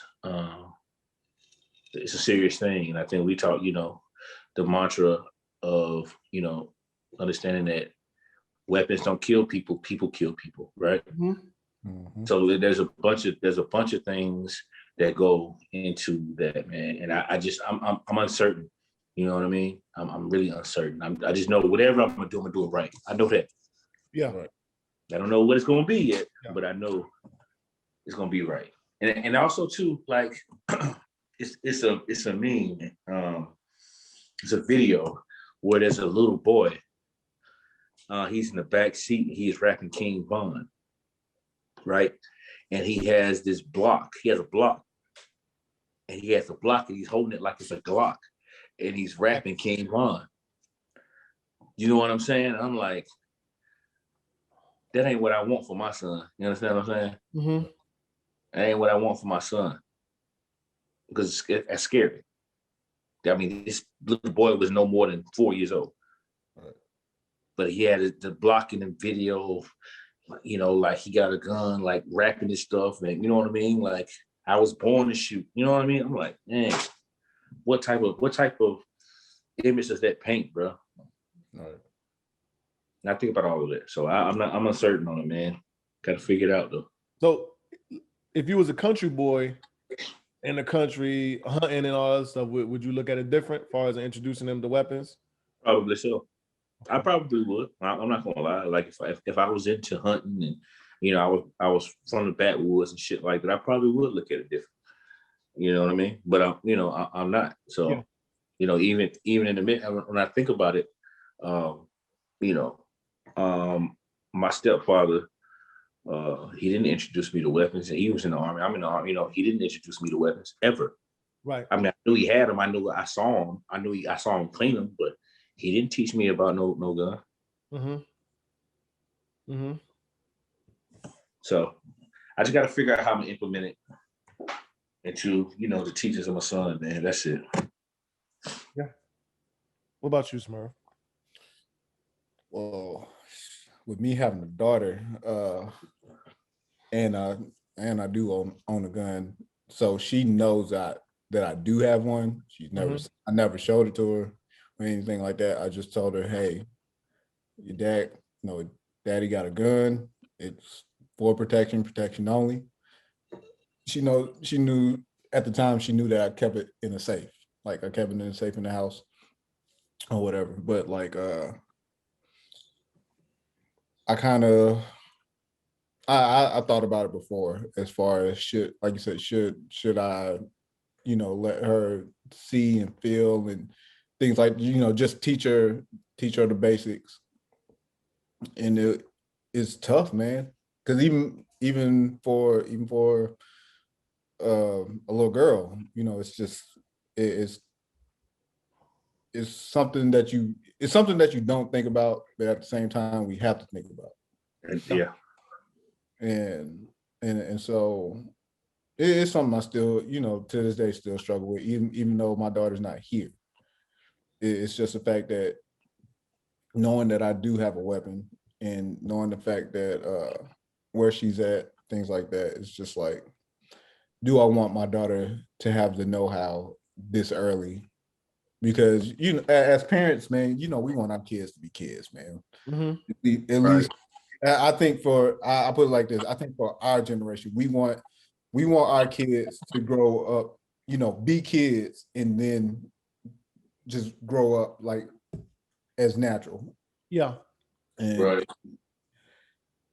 S4: it's a serious thing. And I think we talk, you know, the mantra of, you know, understanding that weapons don't kill people, people kill people, right?
S3: Mm-hmm.
S5: Mm-hmm.
S4: So there's a bunch of things that go into that, man. And I'm uncertain. You know what I mean? I'm really uncertain. I just know whatever I'm gonna do it right. I know that.
S3: Yeah.
S5: Right.
S4: I don't know what it's gonna be yet,
S3: Yeah.
S4: but I know it's gonna be right. And also too, like it's a meme. It's a video where there's a little boy. He's in the back seat and he's rapping King Von, right? And he has this block. He has a block, and he has a block, and he's holding it like it's a Glock, and he's rapping King Von. You know what I'm saying? I'm like, that ain't what I want for my son. You understand what I'm saying?
S3: Mm-hmm.
S4: That ain't what I want for my son, because it's scary. I mean, this little boy was no more than 4 years old,
S5: Right.
S4: but he had the block in the video. You know, like he got a gun, like rapping this stuff, and you know what I mean? Like, I was born to shoot. You know what I mean? I'm like, man, what type of image does that paint, bro?
S5: Right.
S4: And I think about all of that. So I'm uncertain on it, man. Got to figure it out though.
S3: So if you was a country boy in the country hunting and all that stuff, would you look at it different as far as introducing them to weapons?
S4: Probably so. I probably would. I'm not gonna lie. Like if I was into hunting and, you know, I was from the backwoods and shit like that, I probably would look at it different. You know what I mean? But I'm not. So,
S3: Yeah.
S4: you know, even in the mid, when I think about it, you know, my stepfather, he didn't introduce me to weapons. He was in the army. I'm in the army. You know, he didn't introduce me to weapons ever.
S3: Right.
S4: I mean, I knew he had them. I saw him. I saw him clean them, but he didn't teach me about no gun.
S3: Mm-hmm. Mm-hmm.
S4: So I just got to figure out how I'm gonna implement it into, you know, the teachers of my son, man. That's it.
S3: Yeah. What about you, Smurf?
S5: Well, with me having a daughter, and I do own a gun, so she knows that that I do have one. She's never, I never showed it to her or anything like that. I just told her, hey, your dad, daddy got a gun. It's for protection only. She knew at the time, she knew that I kept it in a safe. Like I kept it in a safe in the house or whatever. But like, I kind of, I thought about it before as far as like you said, should I, let her see and feel and things like, just teach her the basics. And it's tough, man. Cause even for a little girl, it's just, it's something that you don't think about, but at the same time we have to think about.
S4: Yeah.
S5: And so it's something I still, to this day still struggle with, even though my daughter's not here. It's just the fact that knowing that I do have a weapon and knowing the fact that where she's at, things like that, it's just like, do I want my daughter to have the know-how this early? Because, as parents, man, we want our kids to be kids, man. At least, I think I put it like this. I think for our generation, we want our kids to grow up, be kids and then just grow up like as natural.
S3: Yeah.
S5: And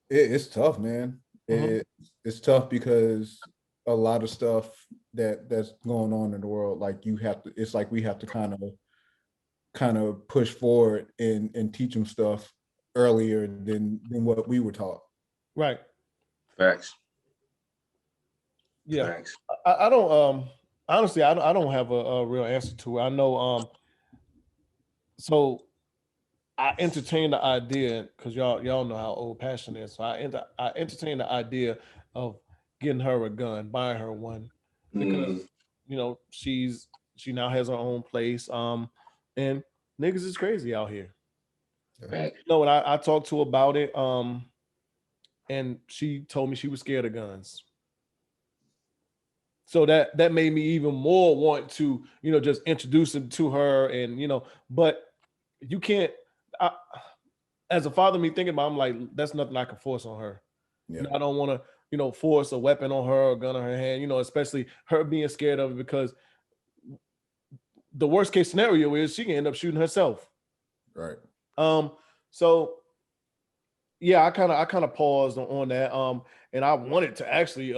S5: it's tough, man. It's tough because a lot of stuff that's going on in the world, like it's like we have to kind of push forward and teach them stuff earlier than what we were taught.
S3: Right.
S4: Facts.
S3: Yeah.
S4: Facts.
S3: I don't honestly I don't have a real answer to it. I know so I entertained the idea because y'all know how old Passion is. So I entertained the idea of getting her a gun, buying her one, because she now has her own place. And niggas is crazy out here.
S4: Right.
S3: When I talked to her about it, and she told me she was scared of guns. So that made me even more want to, just introduce it to her, and but you can't. As a father, me thinking about, I'm like, that's nothing I can force on her.
S5: Yeah.
S3: I don't want to, force a weapon on her or gun on her hand, especially her being scared of it, because the worst case scenario is she can end up shooting herself.
S5: Right.
S3: So yeah, I kind of paused on that. And I wanted to actually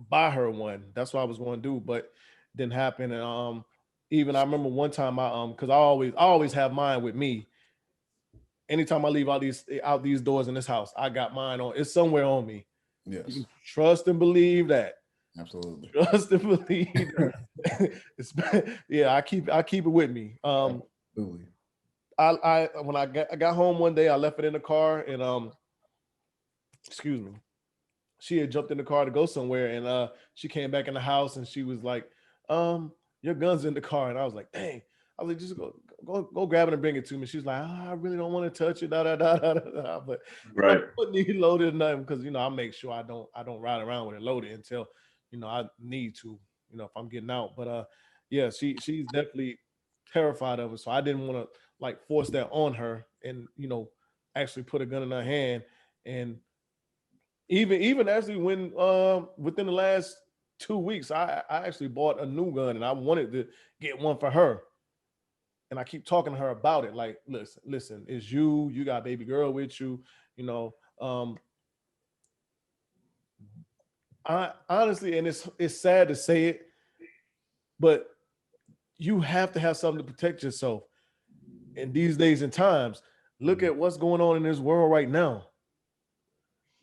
S3: buy her one. That's what I was going to do, but didn't happen. And even I remember one time because I always have mine with me. Anytime I leave out these doors in this house, I got mine on. It's somewhere on me.
S5: Yes.
S3: You can trust and believe that.
S5: Absolutely.
S3: Trust and believe. Yeah, I keep it with me.
S5: Absolutely.
S3: I when I got home one day, I left it in the car, and excuse me, she had jumped in the car to go somewhere, and she came back in the house and she was like, your gun's in the car. And I was like, dang. I was like, just go grab it and bring it to me. She's like, I really don't want to touch it. But
S4: right.
S3: I wouldn't need loaded or nothing, because I make sure I don't ride around with it loaded until I need to, if I'm getting out. But yeah, she's definitely terrified of it. So I didn't want to like force that on her and actually put a gun in her hand. And even actually when within the last 2 weeks, I actually bought a new gun, and I wanted to get one for her. And I keep talking to her about it. Like, listen, it's you got baby girl with you, I honestly, and it's sad to say it, but you have to have something to protect yourself in these days and times. Look at what's going on in this world right now.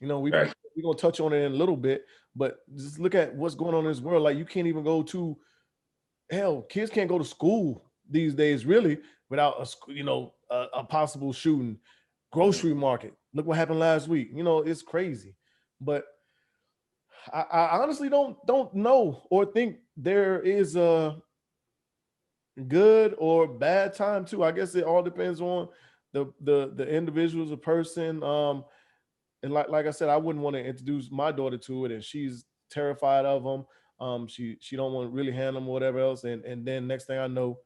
S3: We're gonna touch on it in a little bit, but just look at what's going on in this world. Like, you can't even go to kids can't go to school these days, really, without a possible shooting. Grocery market. Look what happened last week. It's crazy. But I honestly don't know or think there is a good or bad time too. I guess it all depends on the individual as a person. And like I said, I wouldn't want to introduce my daughter to it, and she's terrified of them. She don't want to really handle them or whatever else. And then next thing I know,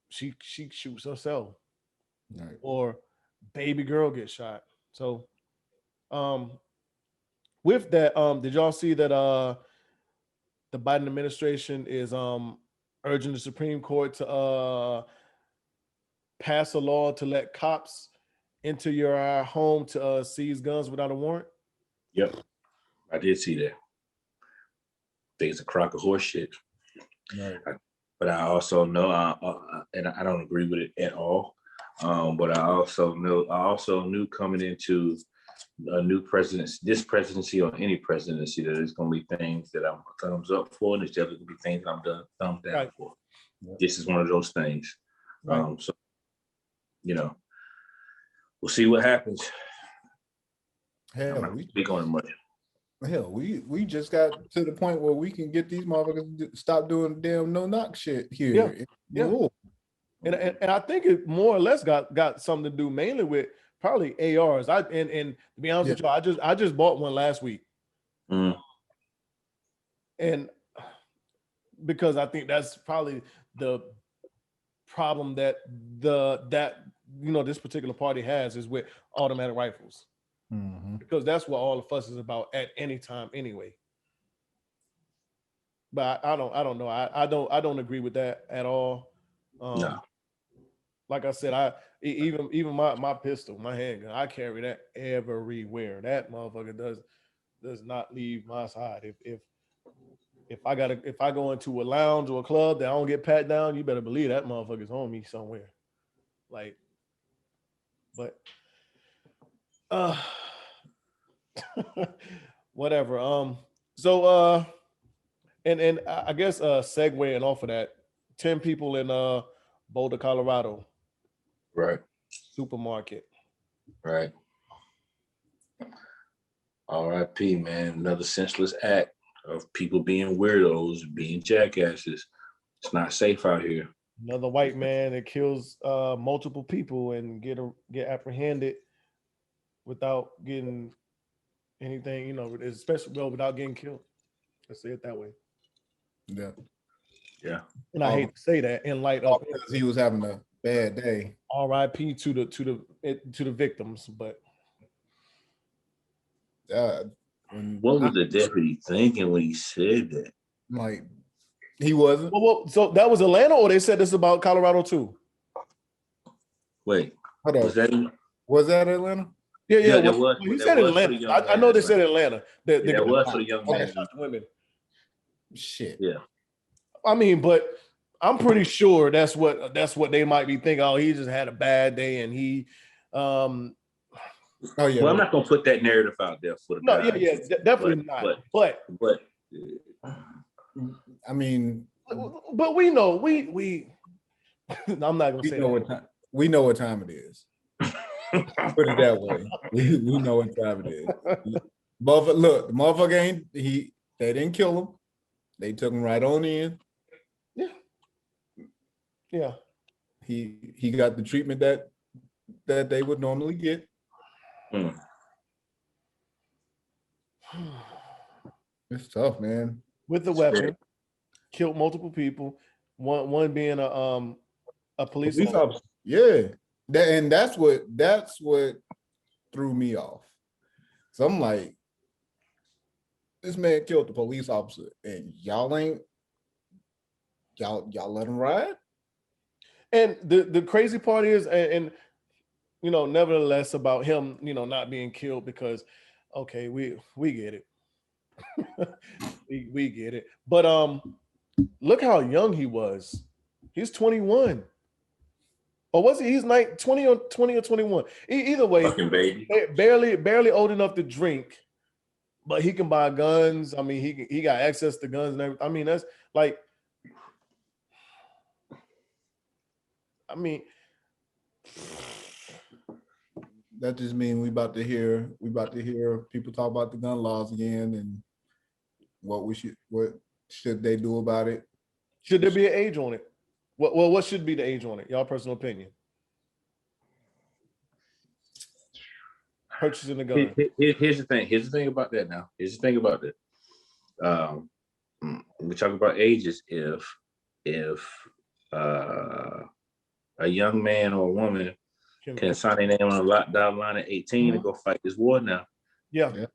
S3: she shoots herself.
S5: Right.
S3: Or baby girl gets shot. So with that, did y'all see that the Biden administration is urging the Supreme Court to pass a law to let cops into your home to seize guns without a warrant?
S4: Yep, I did see that. I think it's a crock of horse shit.
S5: Right.
S4: But I also know, and I don't agree with it at all. But I also knew coming into a new this presidency or any presidency, that there's going to be things that I'm thumbs up for, and there's definitely going to be things I'm thumbs down
S3: Right.
S4: for.
S5: Yep.
S4: This is one of those things.
S3: Right.
S4: So, we'll see what happens.
S5: Hell, we just got to the point where we can get these motherfuckers to stop doing damn no knock shit here.
S3: Yeah. And I think it more or less got something to do mainly with probably ARs. And to be honest with you, I just bought one last week.
S4: Mm.
S3: And because I think that's probably the problem that this particular party has is with automatic rifles.
S5: Mm-hmm.
S3: Because that's what all the fuss is about at any time anyway. But I don't know. I don't agree with that at all.
S4: No.
S3: Like I said, even my pistol, my handgun, I carry that everywhere. That motherfucker does not leave my side. If I go into a lounge or a club that I don't get pat down, you better believe that motherfucker's on me somewhere. Like, but whatever. So and I guess segueing off of that, 10 people in Boulder, Colorado.
S4: Right.
S3: Supermarket.
S4: Right. R.I.P. man. Another senseless act of people being weirdos, being jackasses. It's not safe out here.
S3: Another white man that kills multiple people and get apprehended without getting anything, especially without getting killed. Let's say it that way.
S5: Yeah.
S4: Yeah.
S3: And I hate to say that in light of
S5: because he was having a bad day.
S3: R.I.P. to the victims, but
S4: what was the deputy thinking when he said that?
S5: Like, he wasn't.
S3: Well, so that was Atlanta, or they said this about Colorado too?
S4: Wait,
S5: hold on. Was that Atlanta?
S3: Yeah.
S4: It was.
S3: He said Atlanta. I know they said Atlanta.
S4: That was for the young man.
S3: Women.
S5: Shit.
S4: Yeah.
S3: I mean, but I'm pretty sure that's what they might be thinking. Oh, he just had a bad day, and he.
S5: Oh yeah.
S4: Well, I'm not gonna put that narrative out there for the guys.
S3: Yeah, definitely not. But
S5: I mean,
S3: but we know we. I'm not gonna say that.
S5: We know what time it is. Put it that way. We know what time it is. But look, the motherfucker they didn't kill him. They took him right on in.
S3: Yeah.
S5: He got the treatment that they would normally get. It's tough, man.
S3: With the weapon, killed multiple people. One being a police officer.
S5: Yeah, that's what threw me off. So I'm like, this man killed the police officer, and y'all let him ride.
S3: And the crazy part is, and nevertheless about him, not being killed because, okay, we get it. we get it. But look how young he was. He's 21. Or was he? He's like 20 or 21. Either way,
S4: fucking baby.
S3: barely old enough to drink, but he can buy guns. I mean, he got access to guns and everything. I mean, that's like,
S5: that just means we about to hear people talk about the gun laws again and what should they do about it?
S3: Should there be an age on it? What should be the age on it? Y'all personal opinion. Purchasing a gun.
S4: Here's the thing. Here's the thing about that now. Here's the thing about that. we talk about ages. If a young man or a woman can sign their name on a lockdown line at 18 and go fight this war now.
S3: Yeah.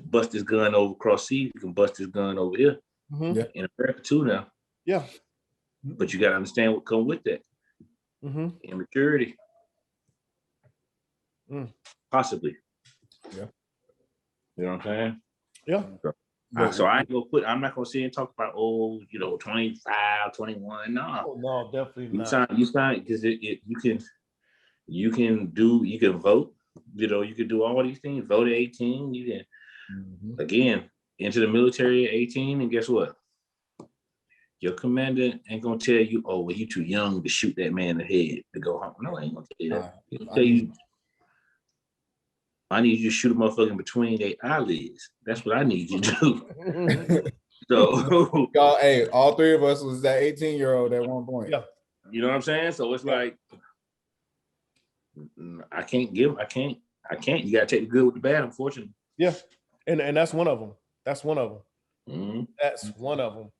S4: Bust this gun over across seas. You can bust this gun over here in America too now.
S3: Yeah.
S4: But you got to understand what comes with that. Immaturity. Possibly.
S5: Yeah.
S4: You know what I'm saying?
S3: Yeah.
S4: So I ain't gonna I'm not gonna sit and talk about 25, 21. No.
S3: Oh, no, definitely
S4: not. You sign because you can vote. You can do all these things. Vote at 18. You can again enter the military at 18, and guess what? Your commander ain't gonna tell you, oh, well, you too young to shoot that man in the head to go home. No, I ain't gonna tell you that. He'll tell you, I need you to shoot a motherfucker in between their eyelids. That's what I need you to do. So,
S5: y'all, hey, all three of us was that 18-year-old at one point.
S3: Yeah.
S4: You know what I'm saying? So it's like, I can't. You gotta take the good with the bad, unfortunately.
S3: Yeah. And that's one of them. That's one of them.
S4: Mm-hmm.
S3: That's one of them.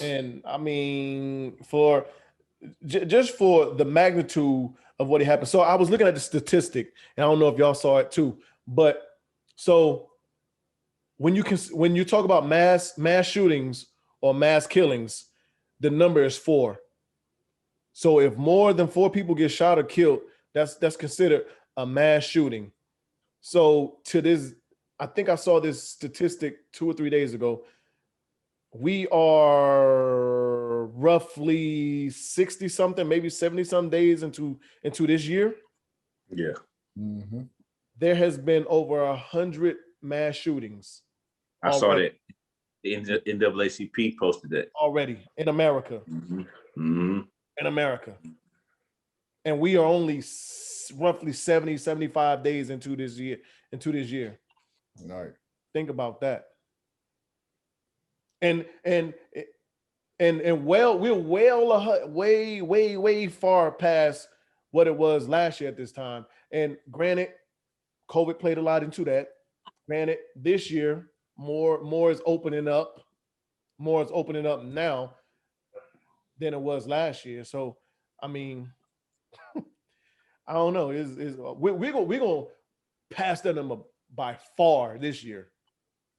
S3: And I mean, for just for the magnitude of what happened. So I was looking at the statistic, and I don't know if y'all saw it too, but so when you talk about mass shootings or mass killings, the number is 4. So if more than 4 people get shot or killed, that's considered a mass shooting. So to this, I think I saw this statistic 2 or 3 days ago. We are roughly 60 something, maybe 70 some days into this year.
S4: Yeah.
S5: Mm-hmm.
S3: There has been over 100 mass shootings.
S4: I saw that. The NAACP posted that
S3: already in America. In America. And we are only roughly 70, 75 days into this year.
S5: Right.
S3: Think about that. And we're way far past what it was last year at this time. And granted, COVID played a lot into that. Granted, this year more is opening up. More is opening up now than it was last year. So I mean, I don't know. We're gonna pass that number by far this year.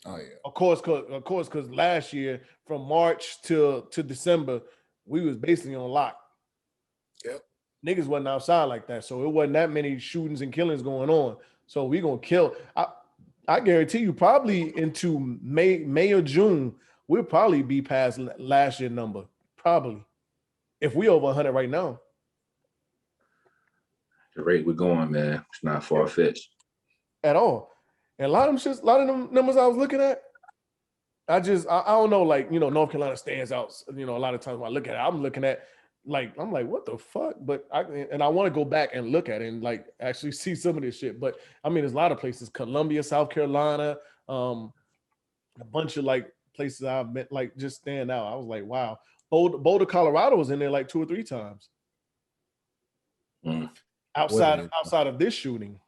S5: Oh yeah.
S3: Of course, because last year from March to December, we was basically on lock.
S5: Yep.
S3: Niggas wasn't outside like that, so it wasn't that many shootings and killings going on. So we gonna kill. I guarantee you, probably into May or June, we'll probably be past last year's number. Probably, if we over 100 right now.
S4: The rate we're going, man, it's not far fetched
S3: at all. And a lot of them numbers I was looking at, I don't know, like, North Carolina stands out. A lot of times when I look at it, I'm looking at I'm like, what the fuck? But I want to go back and look at it and like actually see some of this shit. But I mean, there's a lot of places, Columbia, South Carolina, a bunch of like places I've been like just stand out. I was like, wow. Boulder, Colorado was in there like 2 or 3 times. Outside of this shooting.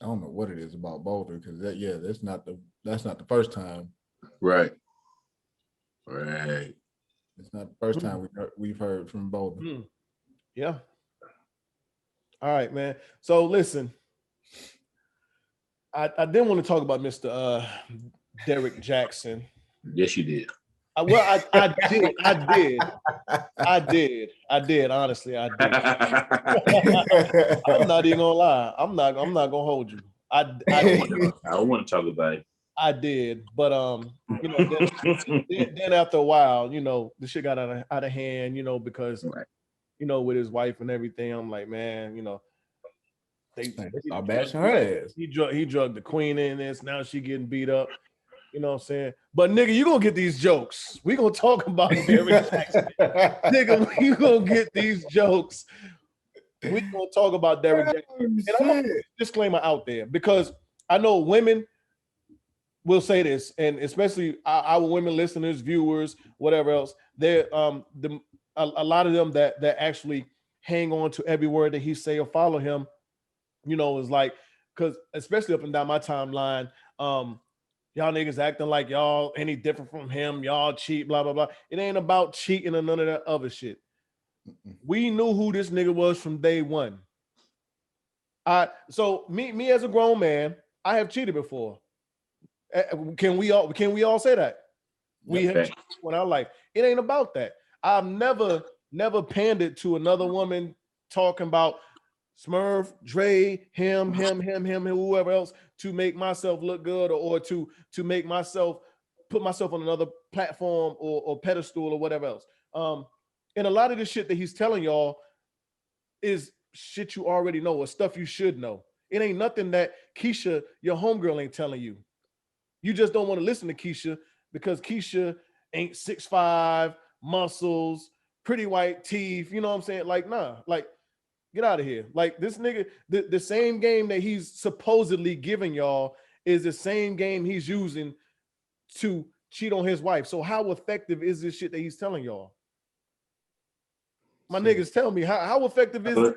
S5: I don't know what it is about Boulder because that's not the first time.
S4: Right.
S5: It's not the first time we've heard from Boulder.
S3: Yeah. All right, man. So listen, I didn't want to talk about Mr. Derrick Jaxn.
S4: Yes, you did.
S3: I did. Honestly, I did. I'm not even gonna lie. I'm not gonna hold you. I
S4: don't want to talk about it.
S3: I did, but then after a while, the shit got out of hand, because with his wife and everything, I'm like, man, they
S5: start bashing her ass.
S3: He drugged the queen in this. Now she getting beat up. You know what I'm saying? But nigga, you gonna get these jokes. We gonna talk about Derrick Jaxn. Nigga, we gonna get these jokes. We gonna talk about Derrick Jaxn. And I'm gonna put a disclaimer out there because I know women will say this, and especially our women listeners, viewers, whatever else. They're a lot of them that actually hang on to every word that he say or follow him. Is like, because especially up and down my timeline, y'all niggas acting like y'all any different from him. Y'all cheat, blah, blah, blah. It ain't about cheating or none of that other shit. We knew who this nigga was from day one. So me as a grown man, I have cheated before. Can we all say that? We have cheated in our life. It ain't about that. I've never pandered to another woman talking about Smurf, Dre, him, whoever else to make myself look good or to make myself put myself on another platform or pedestal or whatever else. And a lot of the shit that he's telling y'all is shit you already know or stuff you should know. It ain't nothing that Keisha, your homegirl, ain't telling you. You just don't want to listen to Keisha because Keisha ain't 6'5", muscles, pretty white teeth. You know what I'm saying? Like, nah, like, get out of here. Like, this nigga, the same game that he's supposedly giving y'all is the same game he's using to cheat on his wife. So how effective is this shit that he's telling y'all? My niggas, tell me how effective is it?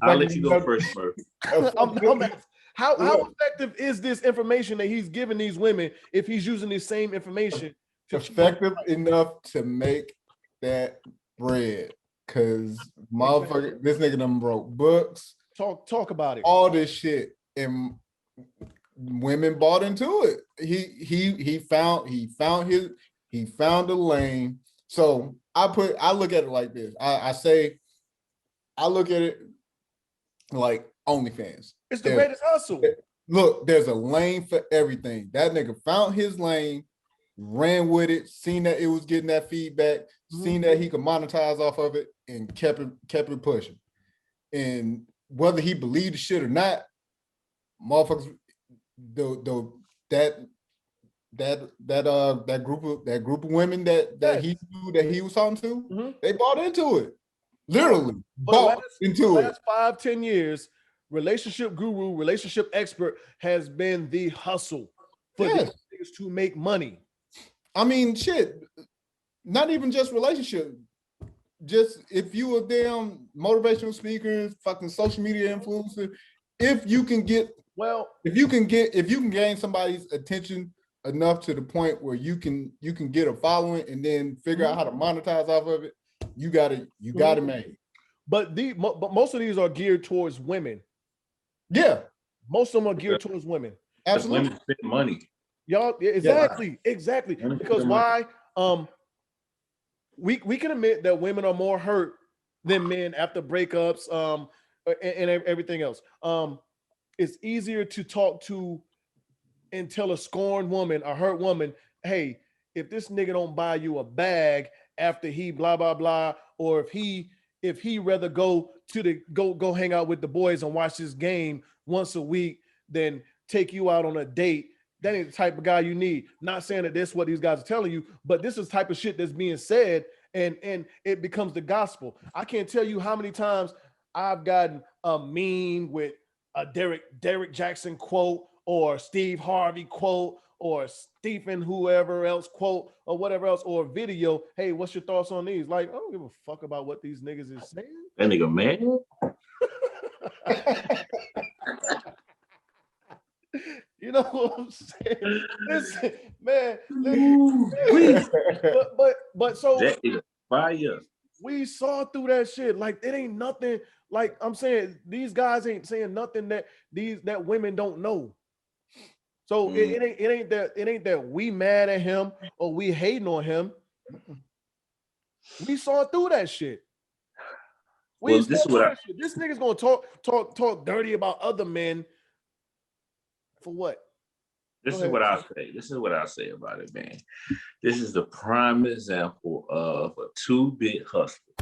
S4: I'll let you go first, Smurf.
S3: How effective is this information that he's giving these women if he's using the same information?
S5: Effective enough to make that bread. Cause motherfucker, this nigga done broke books.
S3: Talk about it.
S5: All this shit. And women bought into it. He found a lane. So I look at it like this. I look at it like OnlyFans.
S3: It's the greatest hustle.
S5: Look, there's a lane for everything. That nigga found his lane, ran with it, seen that it was getting that feedback, seen that he could monetize off of it, and kept it pushing. And whether he believed the shit or not, motherfuckers, that group of women that he knew that he was talking to, they bought into it. Literally bought into it.
S3: The last 5-10 years, relationship guru, relationship expert has been the hustle for these niggas to make money.
S5: I mean, shit, not even just relationship. Just if you a damn motivational speaker, fucking social media influencer, if you can gain somebody's attention enough to the point where you can get a following and then figure out how to monetize off of it, you got it made.
S3: But most of these are geared towards women.
S5: Yeah,
S3: most of them are geared towards women.
S5: Absolutely,
S4: women spend money.
S3: Y'all, exactly. Because why? We can admit that women are more hurt than men after breakups, and everything else. It's easier to talk to and tell a scorned woman, a hurt woman, hey, if this nigga don't buy you a bag after he blah blah blah, or if he rather go hang out with the boys and watch this game once a week than take you out on a date, that ain't the type of guy you need. Not saying that that's what these guys are telling you, but this is the type of shit that's being said, and it becomes the gospel. I can't tell you how many times I've gotten a meme with a Derrick Jaxn quote or Steve Harvey quote or Stephen whoever else quote or whatever else, or video. Hey, what's your thoughts on these? Like, I don't give a fuck about what these niggas is saying.
S4: That nigga man.
S3: You know what I'm saying? Listen, man. But so
S4: that is fire.
S3: We saw through that shit. Like, it ain't nothing. Like I'm saying, these guys ain't saying nothing that women don't know. So it ain't that we mad at him or we hating on him. We saw through that shit. This nigga's gonna talk dirty about other men. For what?
S4: This is what I'll say. This is what I'll say about it, man. This is the prime example of a 2-bit hustler.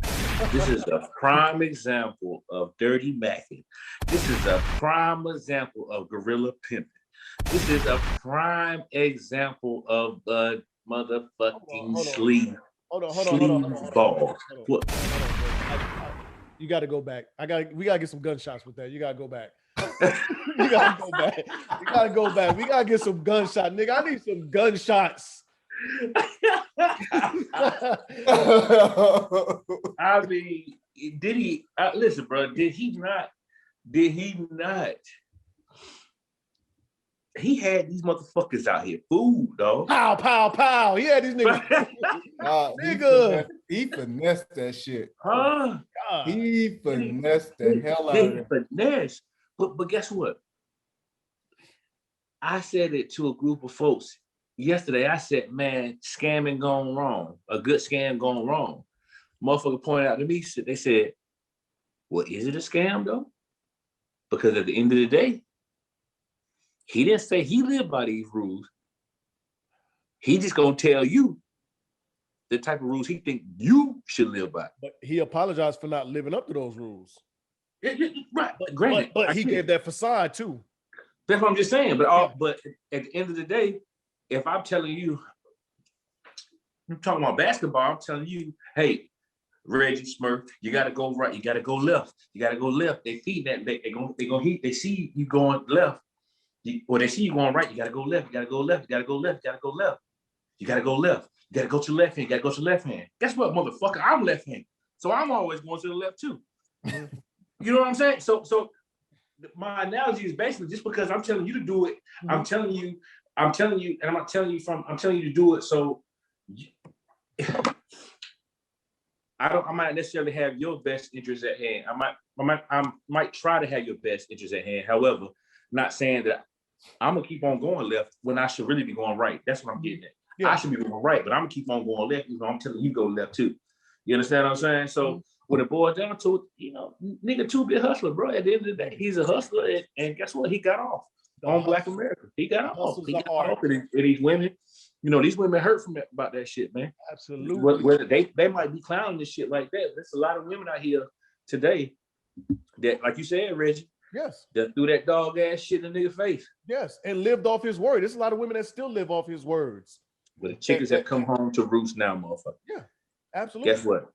S4: This is a prime example of dirty macking. This is a prime example of gorilla pimping. This is a prime example of the motherfucking sleeve.
S3: Hold on.
S4: Ball. What?
S3: You got to go back. We gotta get some gunshots with that. You gotta go back. You gotta go back. We gotta get some gunshots, nigga. I need some gunshots.
S4: I mean, did he? Listen, bro. Did he not? he had these motherfuckers out here food, dog.
S3: Pow, pow, pow. Yeah, these niggas. Nigga.
S5: He finessed that shit.
S4: Huh?
S5: He finessed the hell out of it.
S4: Finesse. But guess what? I said it to a group of folks yesterday. I said, man, scamming gone wrong. A good scam gone wrong. Motherfucker pointed out to me, they said, well, is it a scam though? Because at the end of the day, he didn't say he lived by these rules. He just gonna tell you the type of rules he think you should live by.
S3: But he apologized for not living up to those rules.
S4: Right, granted.
S3: But he gave that facade too.
S4: That's what I'm just saying. But at the end of the day, if I'm telling you, I'm talking about basketball, I'm telling you, hey, Reggie, Smurf, you gotta go right, you gotta go left, you gotta go left. They feed that, they gonna heat, they see you going left. Or they see you going right, you gotta go left, you gotta go left, you gotta go left, you gotta go left, you gotta go left, you gotta go to the left hand, you gotta go to the left hand. Guess what, motherfucker? I'm left hand. So I'm always going to the left too. You know what I'm saying? So my analogy is basically just because I'm telling you to do it, I'm telling you, and I'm not telling you I'm telling you to do it. So I might necessarily have your best interest at hand. I might try to have your best interest at hand. However, not saying that I'm gonna keep on going left when I should really be going right. That's what I'm getting at. Yeah. I should be going right, but I'm gonna keep on going left. You know, I'm telling you go left too. You understand what I'm saying? So when it boils down to it, you know, nigga, two-bit hustler, bro. At the end of the day, he's a hustler, and guess what? He got off on Black America. He got off. He got off, and these women, you know, these women hurt from about that shit, man.
S3: Absolutely.
S4: Whether they might be clowning this shit like that. There's a lot of women out here today that, like you said, Reggie.
S3: Yes.
S4: That threw that dog ass shit in the nigga face.
S3: Yes, and lived off his word. There's a lot of women that still live off his words.
S4: But the chickens have come home to roost now, motherfucker.
S3: Yeah, absolutely.
S4: Guess what?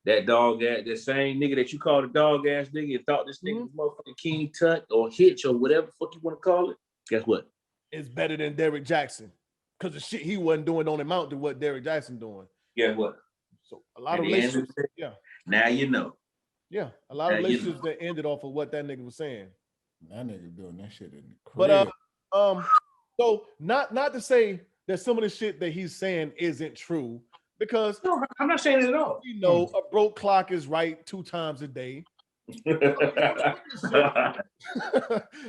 S4: That dog ass, that same nigga that you called a dog ass nigga and thought this nigga was motherfucking King Tut or Hitch or whatever the fuck you want to call it. Guess what?
S3: It's better than Derrick Jaxn. Because the shit he wasn't doing on the mountain to what Derrick Jaxn doing.
S4: Guess what?
S3: So a lot of relationships. Yeah.
S4: Now you know.
S3: Yeah, a lot of relationships that ended off of what that nigga was saying.
S5: That nigga doing that shit in the crib.
S3: But so not to say that some of the shit that he's saying isn't true, because
S4: no, I'm not saying it at all.
S3: You know, a broke clock is right 2 times a day.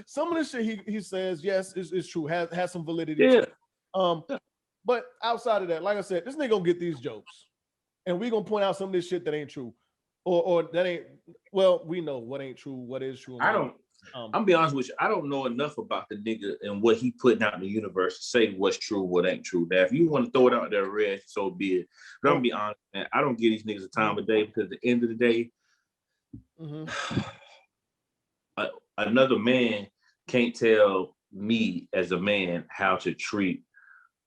S3: Some of the shit he says, yes, is true, has some validity.
S4: Yeah.
S3: But outside of that, like I said, this nigga gonna get these jokes, and we gonna point out some of this shit that ain't true, or that ain't. Well, we know what ain't true, what is true.
S4: I'm gonna be honest with you. I don't know enough about the nigga and what he putting out in the universe to say what's true, what ain't true. Now, if you want to throw it out there, Reg, so be it. But I'm gonna be honest, man. I don't give these niggas a time of day because at the end of the day, another man can't tell me as a man how to treat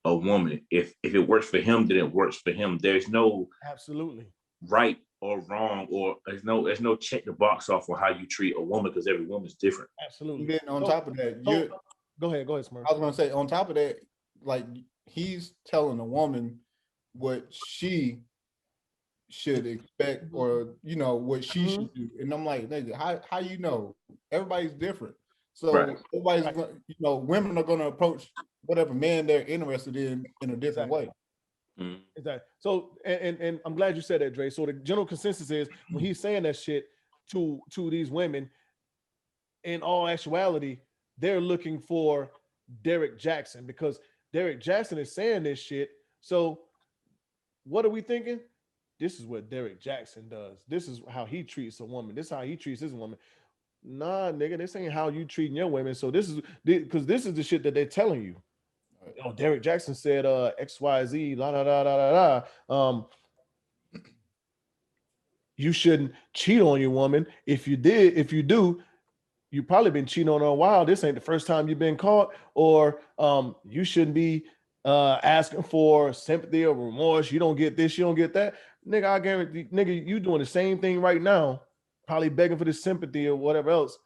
S4: a woman. If it works for him, then it works for him. There's no
S3: absolutely
S4: right or wrong, or there's no check the box off for how you treat a woman because every woman's different.
S3: Absolutely.
S5: And then on top of that,
S3: go ahead, Smurf.
S5: I was gonna say on top of that, like he's telling a woman what she should expect, or you know what she should do, and I'm like, nigga, how you know? Everybody's different, so everybody's you know, women are gonna approach whatever man they're interested in a different way.
S3: Exactly. So, and I'm glad you said that, Dre. So the general consensus is when he's saying that shit to these women, in all actuality, they're looking for Derrick Jaxn, because Derrick Jaxn is saying this shit. So what are we thinking? This is what Derrick Jaxn does. This is how he treats a woman. This is how he treats his woman. Nah, nigga, this ain't how you treating your women. So this is because this is the shit that they're telling you. Oh, Derrick Jaxn said XYZ, la da da da da da. You shouldn't cheat on your woman. If you do, you probably been cheating on her a while. This ain't the first time you've been caught. Or you shouldn't be asking for sympathy or remorse. You don't get this, you don't get that. Nigga, I guarantee, nigga, you doing the same thing right now, probably begging for the sympathy or whatever else.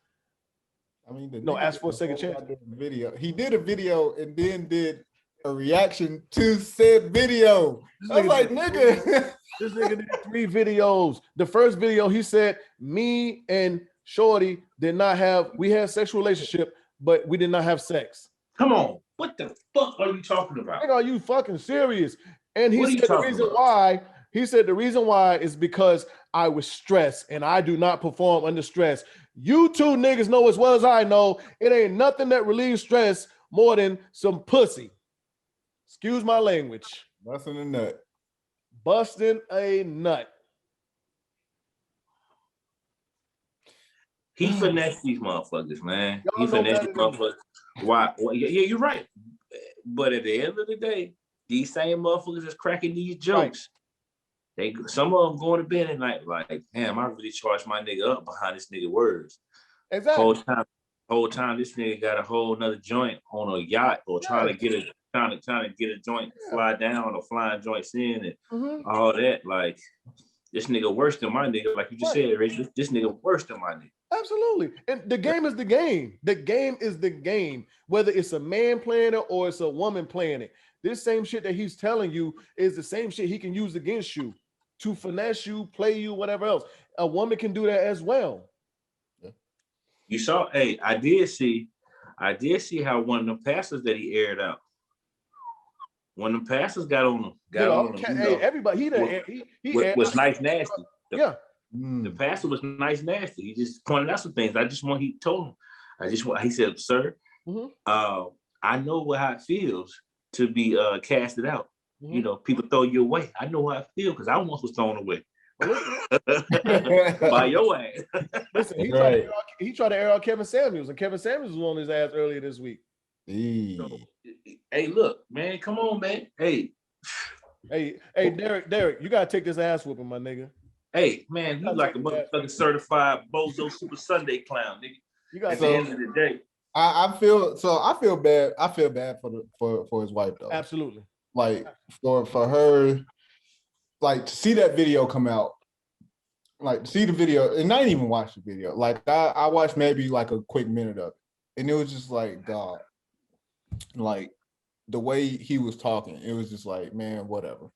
S5: I mean,
S3: ask for a second chance.
S5: Video. He did a video and then did a reaction to said video. I was like, nigga.
S3: This nigga did 3 videos. The first video, he said, me and Shorty we had a sexual relationship, but we did not have sex.
S4: Come on. What the fuck are you talking about?
S3: Are you fucking serious? And he said the reason why is because I was stressed and I do not perform under stress. You two niggas know as well as I know, it ain't nothing that relieves stress more than some pussy. Excuse my language.
S5: Busting a nut.
S3: Busting a nut.
S4: He finessed these motherfuckers, man. He finessed these motherfuckers. Why? Well, yeah, you're right. But at the end of the day, these same motherfuckers is cracking these jokes. Right. Some of them going to bed at night like, damn, I really charged my nigga up behind this nigga words.
S3: Exactly.
S4: Whole time this nigga got a whole nother joint on a yacht or trying to get a joint fly down or flying joints in and all that. Like, this nigga worse than my nigga. Like you just said, Rich, this nigga worse than my nigga.
S3: Absolutely. And the game is the game. The game is the game. Whether it's a man playing it or it's a woman playing it. This same shit that he's telling you is the same shit he can use against you to finesse you, play you, whatever else. A woman can do that as well.
S4: You saw, I did see how one of the passes that he aired out. One of the passes got on him.
S3: Everybody, he
S4: was nice nasty.
S3: The
S4: passer was nice nasty. He just pointed out some things. He told him, he said, sir, I know how it feels to be casted out. You know, people throw you away. I know how I feel because I once was thrown away. By your ass.
S3: Listen, he tried to air out Kevin Samuels, and Kevin Samuels was on his ass earlier this week.
S4: So, hey, look, man, come on, man. Hey,
S3: Derrick, you gotta take this ass whooping, my nigga.
S4: Hey, man, you like a motherfucking certified Bozo Super Sunday clown, nigga.
S3: You got
S4: at the end of the day.
S5: I feel bad. I feel bad for his wife though.
S3: Absolutely.
S5: Like for her, like to see that video come out, like to see the video, and I didn't even watch the video. Like I watched maybe like a quick minute of it, and it was just like, God, like the way he was talking, it was just like, man, whatever.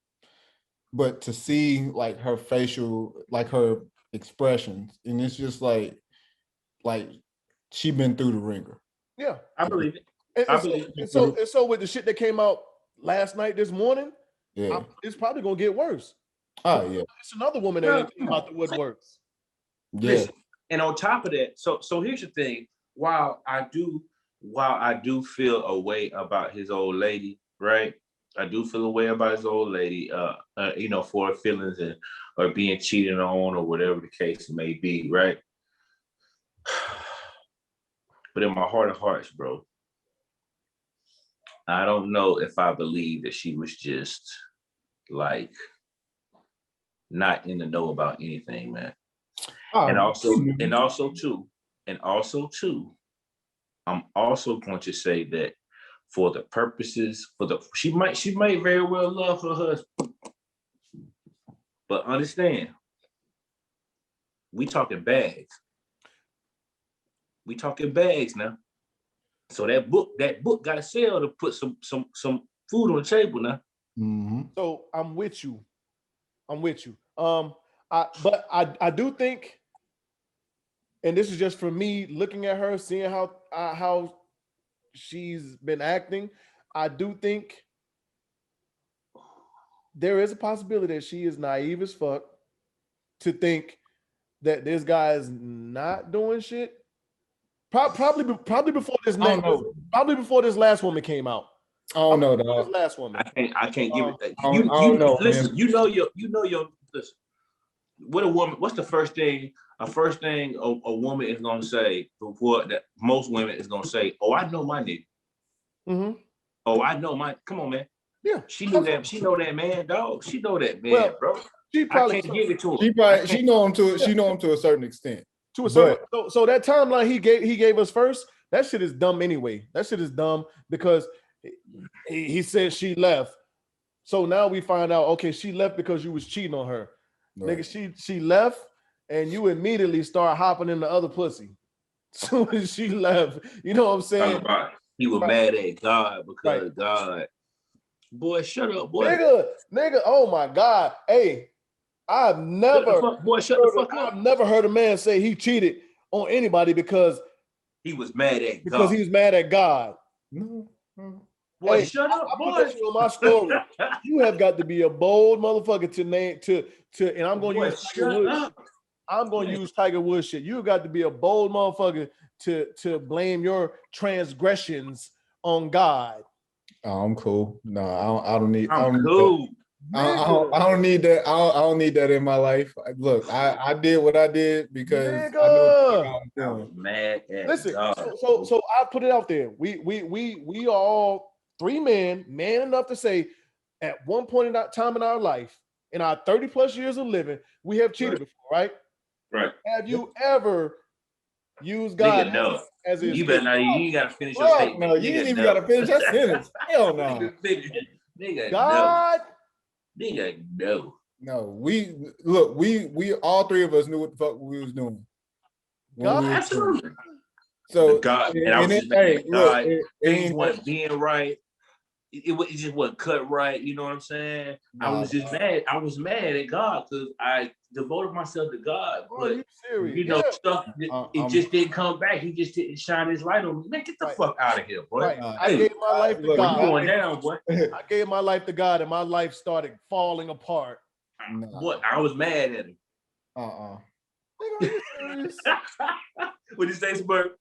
S5: But to see like her facial, like her expressions, and it's just like she been through the ringer.
S3: Yeah,
S4: I believe it.
S3: So with the shit that came out last night, this morning, it's probably gonna get worse.
S5: Oh yeah,
S3: it's another woman that came out the woodworks.
S5: Yeah,
S4: listen, and on top of that, so here's the thing. While I do feel a way about his old lady, right? I do feel a way about his old lady, you know, for her feelings or being cheated on or whatever the case may be, right? But in my heart of hearts, bro, I don't know if I believe that she was just like not in the know about anything, man. And also too, I'm also going to say that for the purposes, she might very well love her husband. But understand, we talking bags. We talking bags now. So that book got to sell to put some food on the table now.
S5: Mm-hmm.
S3: So I'm with you. But I do think, and this is just for me looking at her, seeing how she's been acting. I do think there is a possibility that she is naive as fuck to think that this guy is not doing shit. Probably before this probably before this last woman came out.
S5: I don't know, dog.
S3: This last woman.
S4: I can't give it.
S5: I don't know.
S4: Listen,
S5: man.
S4: you know your. Listen, what a woman. What's the first thing a woman is gonna say before that? Most women is gonna say, "Oh, I know my nigga."
S3: Mm-hmm.
S4: Oh, I know my. Come on, man.
S3: Yeah,
S4: she knew that. She know that man, dog. She know that man,
S3: well,
S4: bro.
S3: She probably
S4: I can't give it to her.
S5: She know him to a certain extent.
S3: To a certain, so that timeline he gave us first, that shit is dumb anyway. That shit is dumb because he said she left. So now we find out, okay, she left because you was cheating on her. Right. Nigga, she left and you immediately start hopping in the other pussy. So as she left, you know what I'm saying?
S4: He was mad at God because God. Boy, shut up, boy.
S3: Nigga, oh my God. Hey, I've never heard a man say he cheated on anybody because
S4: he was mad at God.
S3: Because he was mad at God.
S5: No.
S4: Boy,
S3: Hey,
S4: shut up,
S3: I put
S4: boy.
S3: that shit on my story. You have got to be a bold motherfucker to name to, and I'm going to use Tiger
S4: shut
S3: Woods.
S4: up.
S3: I'm going to use Tiger Woods shit. You got to be a bold motherfucker to blame your transgressions on God.
S5: Oh, I'm cool. No, I don't need.
S4: I'm cool.
S5: I don't need that. I don't need that in my life. Look, I did what I did because I know what I was
S4: I was
S5: doing.
S4: mad at
S3: Listen,
S4: God.
S3: so I put it out there. We all three men, man enough to say, at one point in that time in our life, in our 30 plus years of living, we have cheated before, right?
S4: Right.
S3: Have you ever used God
S4: Nigga, no.
S3: as an
S4: You better
S3: excuse?
S4: not. You ain't gotta finish your
S5: Fuck
S4: statement.
S5: no, you ain't even got to finish that sentence. Hell no.
S4: Nigga,
S3: God,
S4: no. Nigga, no.
S5: No, we all three of us knew what the fuck we was doing.
S3: God,
S4: Absolutely.
S5: So
S4: God, and I was just
S5: hey, look,
S4: God, things weren't being right. It just wasn't cut right. You know what I'm saying? I was just mad. I was mad at God because I devoted myself to God.
S3: bro,
S4: But
S3: you serious?
S4: you know, stuff it just didn't come back. He just didn't shine his light on me. Man, get the fuck out of here, boy.
S3: Right. I
S4: Hey,
S3: gave my life to
S5: look,
S3: God.
S4: you going down, boy.
S3: I gave my life to God, and my life started falling apart.
S4: What? I was mad at him.
S3: Nigga, are you serious?
S4: What did you say, Smurf?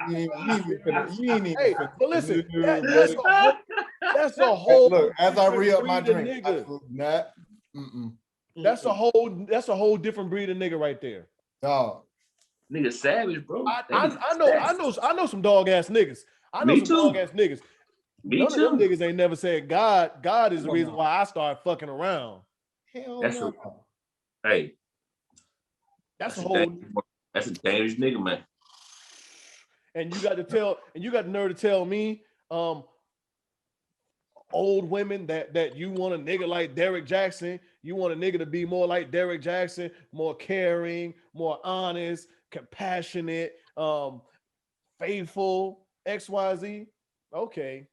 S5: You ain't even
S3: Hey, but listen, that's a whole.
S5: Look, as I re-up my
S3: breed of
S5: drink,
S3: nigga. That's a whole different breed of nigga right there.
S5: Dog.
S4: Nigga savage, bro.
S3: I know some dog ass niggas. I know
S4: Me
S3: some
S4: too.
S3: dog ass niggas.
S4: Me
S3: None
S4: too.
S3: of them niggas ain't never said God is the
S5: Come
S3: reason
S5: on.
S3: why I started fucking around.
S5: Hell
S4: That's
S5: no.
S4: Hey,
S3: That's a
S4: a
S3: whole.
S4: that's a dangerous nigga, man.
S3: And you got the nerve to tell me, old women that you want a nigga like Derrick Jaxn, you want a nigga to be more like Derrick Jaxn, more caring, more honest, compassionate, faithful, XYZ. Okay.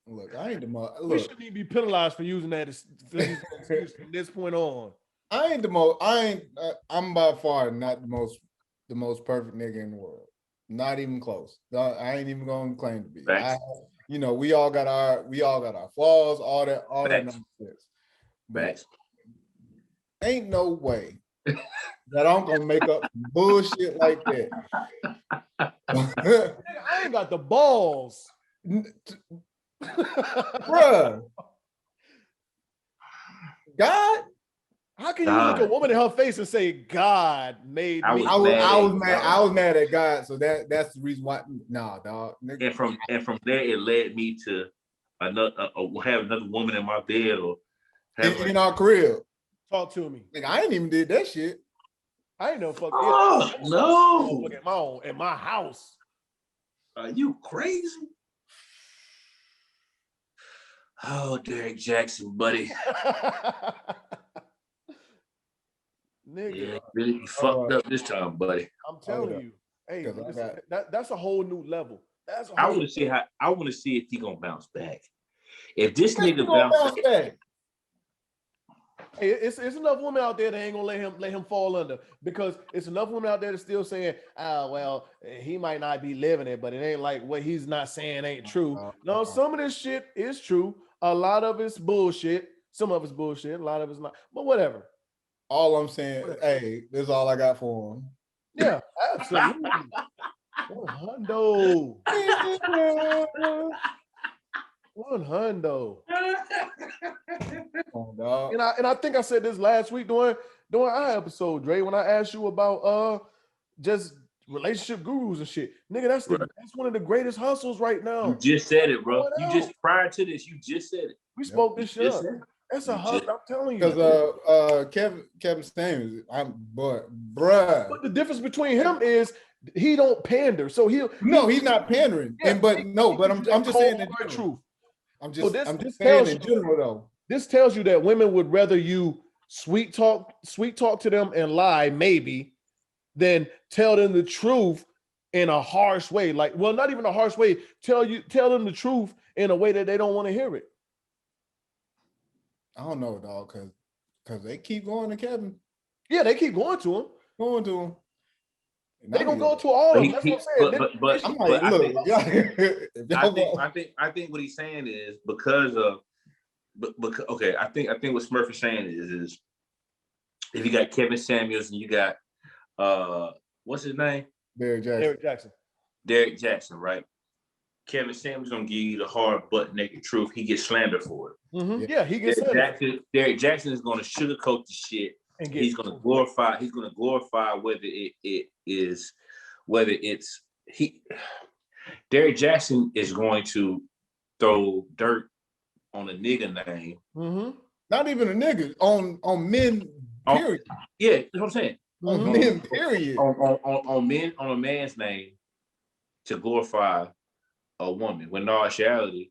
S5: Look, I ain't the most.
S3: We
S5: Look,
S3: shouldn't even be penalized for using that excuse from this point on.
S5: I ain't the most. I'm by far not the most perfect nigga in the world. Not even close. I ain't even gonna claim to be. We all got our flaws, all that nonsense. But ain't no way that I'm gonna make up bullshit like that.
S3: I ain't got the balls.
S5: Bruh. God?
S3: How can you look a woman in her face and say God made me?
S5: I was mad at God, so that's the reason why. Nah, dog.
S4: And from there, it led me to have another woman in my bed or
S5: in our crib.
S3: Talk to me.
S5: Nigga, I ain't even did that shit.
S3: I ain't no fucking.
S4: Oh, no.
S3: At my house.
S4: Are you crazy? Oh, Derrick Jaxn, buddy.
S3: Nigga,
S4: yeah, really fucked up this time, buddy.
S3: I'm telling you. Hey, that's a whole new level. I
S4: want to see if he gonna bounce back. If this nigga bounce back.
S3: Hey, it's enough women out there that ain't gonna let him fall under, because it's enough women out there that's still saying, well, he might not be living it, but it ain't like what he's not saying ain't true. No, some of this shit is true. A lot of it's bullshit. Some of it's bullshit. A lot of it's not. But whatever.
S5: All I'm saying, hey, this is all I got for him.
S3: Yeah, absolutely. $100. $100.
S5: Oh, dog.
S3: And I think I said this last week during our episode, Dre, when I asked you about just relationship gurus and shit. Nigga, that's one of the greatest hustles right now.
S4: You just said it, bro. Prior to this, you just said it.
S3: We spoke this shit up. That's a hustle. I'm telling you.
S5: Because Kevin Stamos, bruh.
S3: But the difference between him is he don't pander. So
S5: he's not pandering. Yeah, but I'm just saying the truth. I'm just saying in general though.
S3: This tells you that women would rather you sweet talk to them and lie maybe than tell them the truth in a harsh way. Like, well, not even a harsh way. Tell them the truth in a way that they don't want to hear it.
S5: I don't know, dog, because they keep going to Kevin.
S3: Yeah, they keep going to him. They gonna go to all of them. That's what I'm saying.
S4: But
S5: I'm like, look,
S4: I think what he's saying is because of, okay, I think what Smurf is saying is if you got Kevin Samuels and you got what's his name?
S5: Derrick Jaxn.
S4: Derrick Jaxn, right? Kevin Samuels gonna give you the hard butt naked truth. He gets slandered for it.
S3: Mm-hmm. Yeah, he gets slandered.
S4: Derrick Jaxn is gonna sugarcoat the shit. And he's gonna glorify. He's gonna glorify whether it's Derrick Jaxn is going to throw dirt on a nigga name.
S3: Mm-hmm.
S5: Not even a nigga on men. Period.
S4: Yeah, that's what I'm saying.
S5: On men. Period.
S4: On men, on a man's name to glorify a woman. When in all actuality,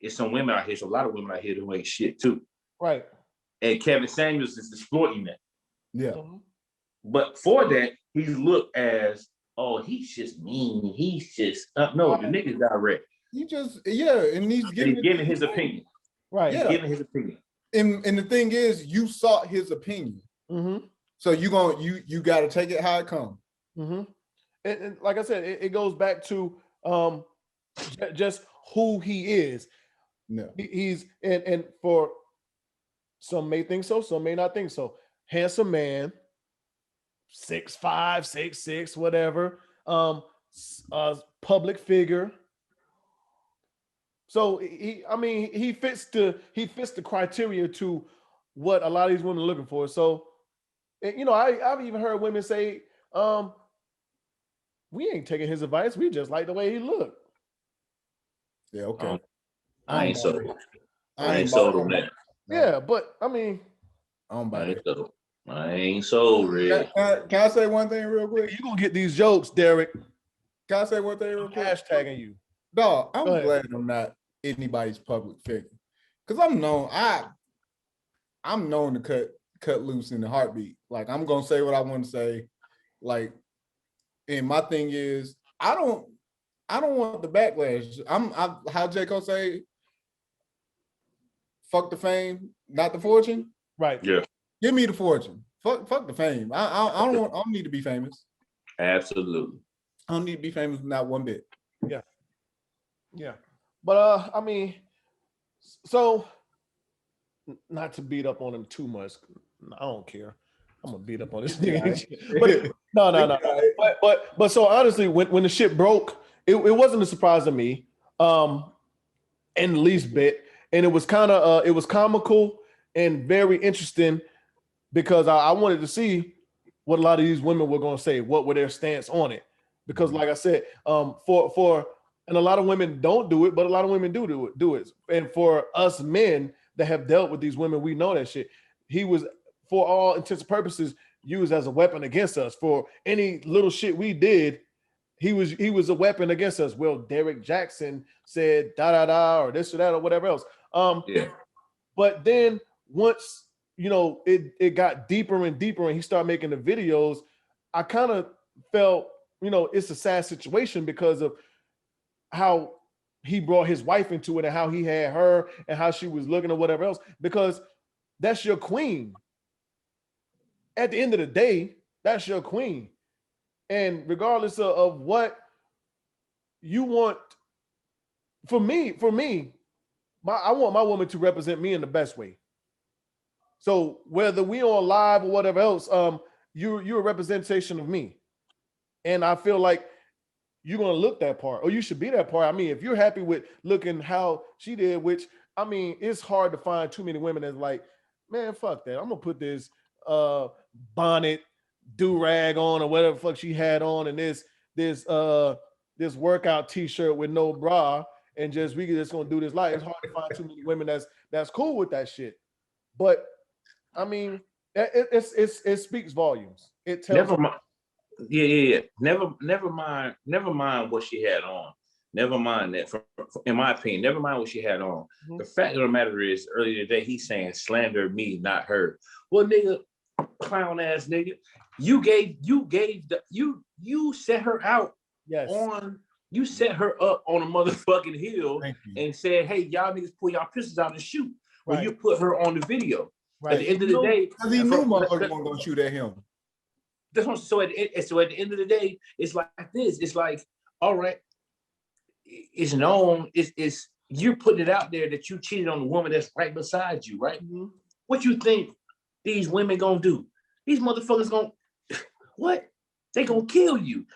S4: it's some women out here. There's a lot of women out here who ain't shit too.
S3: Right.
S4: And Kevin Samuels is exploiting that.
S5: Yeah.
S3: Mm-hmm.
S4: But for that, he's looked as, oh, he's just mean. He's just no, the nigga's direct.
S5: He just and he's giving
S4: his opinion.
S3: Right.
S5: Yeah.
S4: He's giving his opinion.
S5: And the thing is, you sought his opinion.
S3: Mm-hmm.
S5: So you got to take it how it comes.
S3: Mm-hmm. And like I said, it goes back to just who he is.
S5: No.
S3: He's and for some may think so, some may not think so. Handsome man, 6'5", 6'6", whatever. Public figure. So he fits the criteria to what a lot of these women are looking for. So, I've even heard women say, we ain't taking his advice. We just like the way he looked.
S5: Yeah, okay.
S4: I ain't sold on that.
S3: Yeah, but I mean,
S4: I ain't sold, Red.
S5: Can I say one thing real quick?
S3: You gonna get these jokes, Derrick.
S5: Can I say one thing real quick?
S3: Hashtagging you.
S5: Dog, I'm glad I'm not anybody's public figure. Because I'm known to cut loose in the heartbeat. Like, I'm gonna say what I want to say. Like, and my thing is, I don't want the backlash. How J. Cole say, fuck the fame, not the fortune.
S3: Right.
S4: Yeah.
S5: Give me the fortune. Fuck the fame. I don't need to be famous.
S4: Absolutely.
S5: I don't need to be famous, not one bit.
S3: Yeah. Yeah. But so not to beat up on him too much. I don't care. I'm gonna beat up on this nigga. But no. But so honestly, when the shit broke, it wasn't a surprise to me, in the least bit. And it was kind of it was comical and very interesting because I wanted to see what a lot of these women were gonna say. What were their stance on it? Because like I said, and a lot of women don't do it, but a lot of women do it. And for us men that have dealt with these women, we know that shit. He was, for all intents and purposes, used as a weapon against us. For any little shit we did, he was a weapon against us. Well, Derrick Jaxn said da or this or that or whatever else.
S4: Yeah.
S3: But then once it got deeper and deeper, and he started making the videos, I kind of felt it's a sad situation because of how he brought his wife into it and how he had her and how she was looking or whatever else, because that's your queen. At the end of the day, that's your queen. And regardless of what you want, for me, I want my woman to represent me in the best way. So whether we on live or whatever else, you're a representation of me. And I feel like you're going to look that part, or you should be that part. I mean, if you're happy with looking how she did, which, I mean, it's hard to find too many women that's like, man, fuck that. I'm going to put this bonnet, do-rag on or whatever the fuck she had on, and this workout t-shirt with no bra, and we just going to do this life. It's hard to find too many women that's cool with that shit. But, I mean, it speaks volumes. It tells.
S4: Never mind. Yeah. Never mind what she had on. Never mind that. In my opinion, never mind what she had on. Mm-hmm. The fact of the matter is, earlier today, he's saying slander me, not her. Well, nigga, clown ass nigga, you set her out.
S3: Yes.
S4: You set her up on a motherfucking hill and said, hey, y'all niggas pull y'all pistols out and shoot. Right. When you put her on the video. Right. At the end of the day,
S5: because he knew motherfuckers weren't gonna shoot at him.
S4: So at the end of the day, it's like this. It's like, all right, it's known. It's you're putting it out there that you cheated on the woman that's right beside you, right?
S3: Mm-hmm.
S4: What you think these women gonna do? These motherfuckers gonna what? They gonna kill you.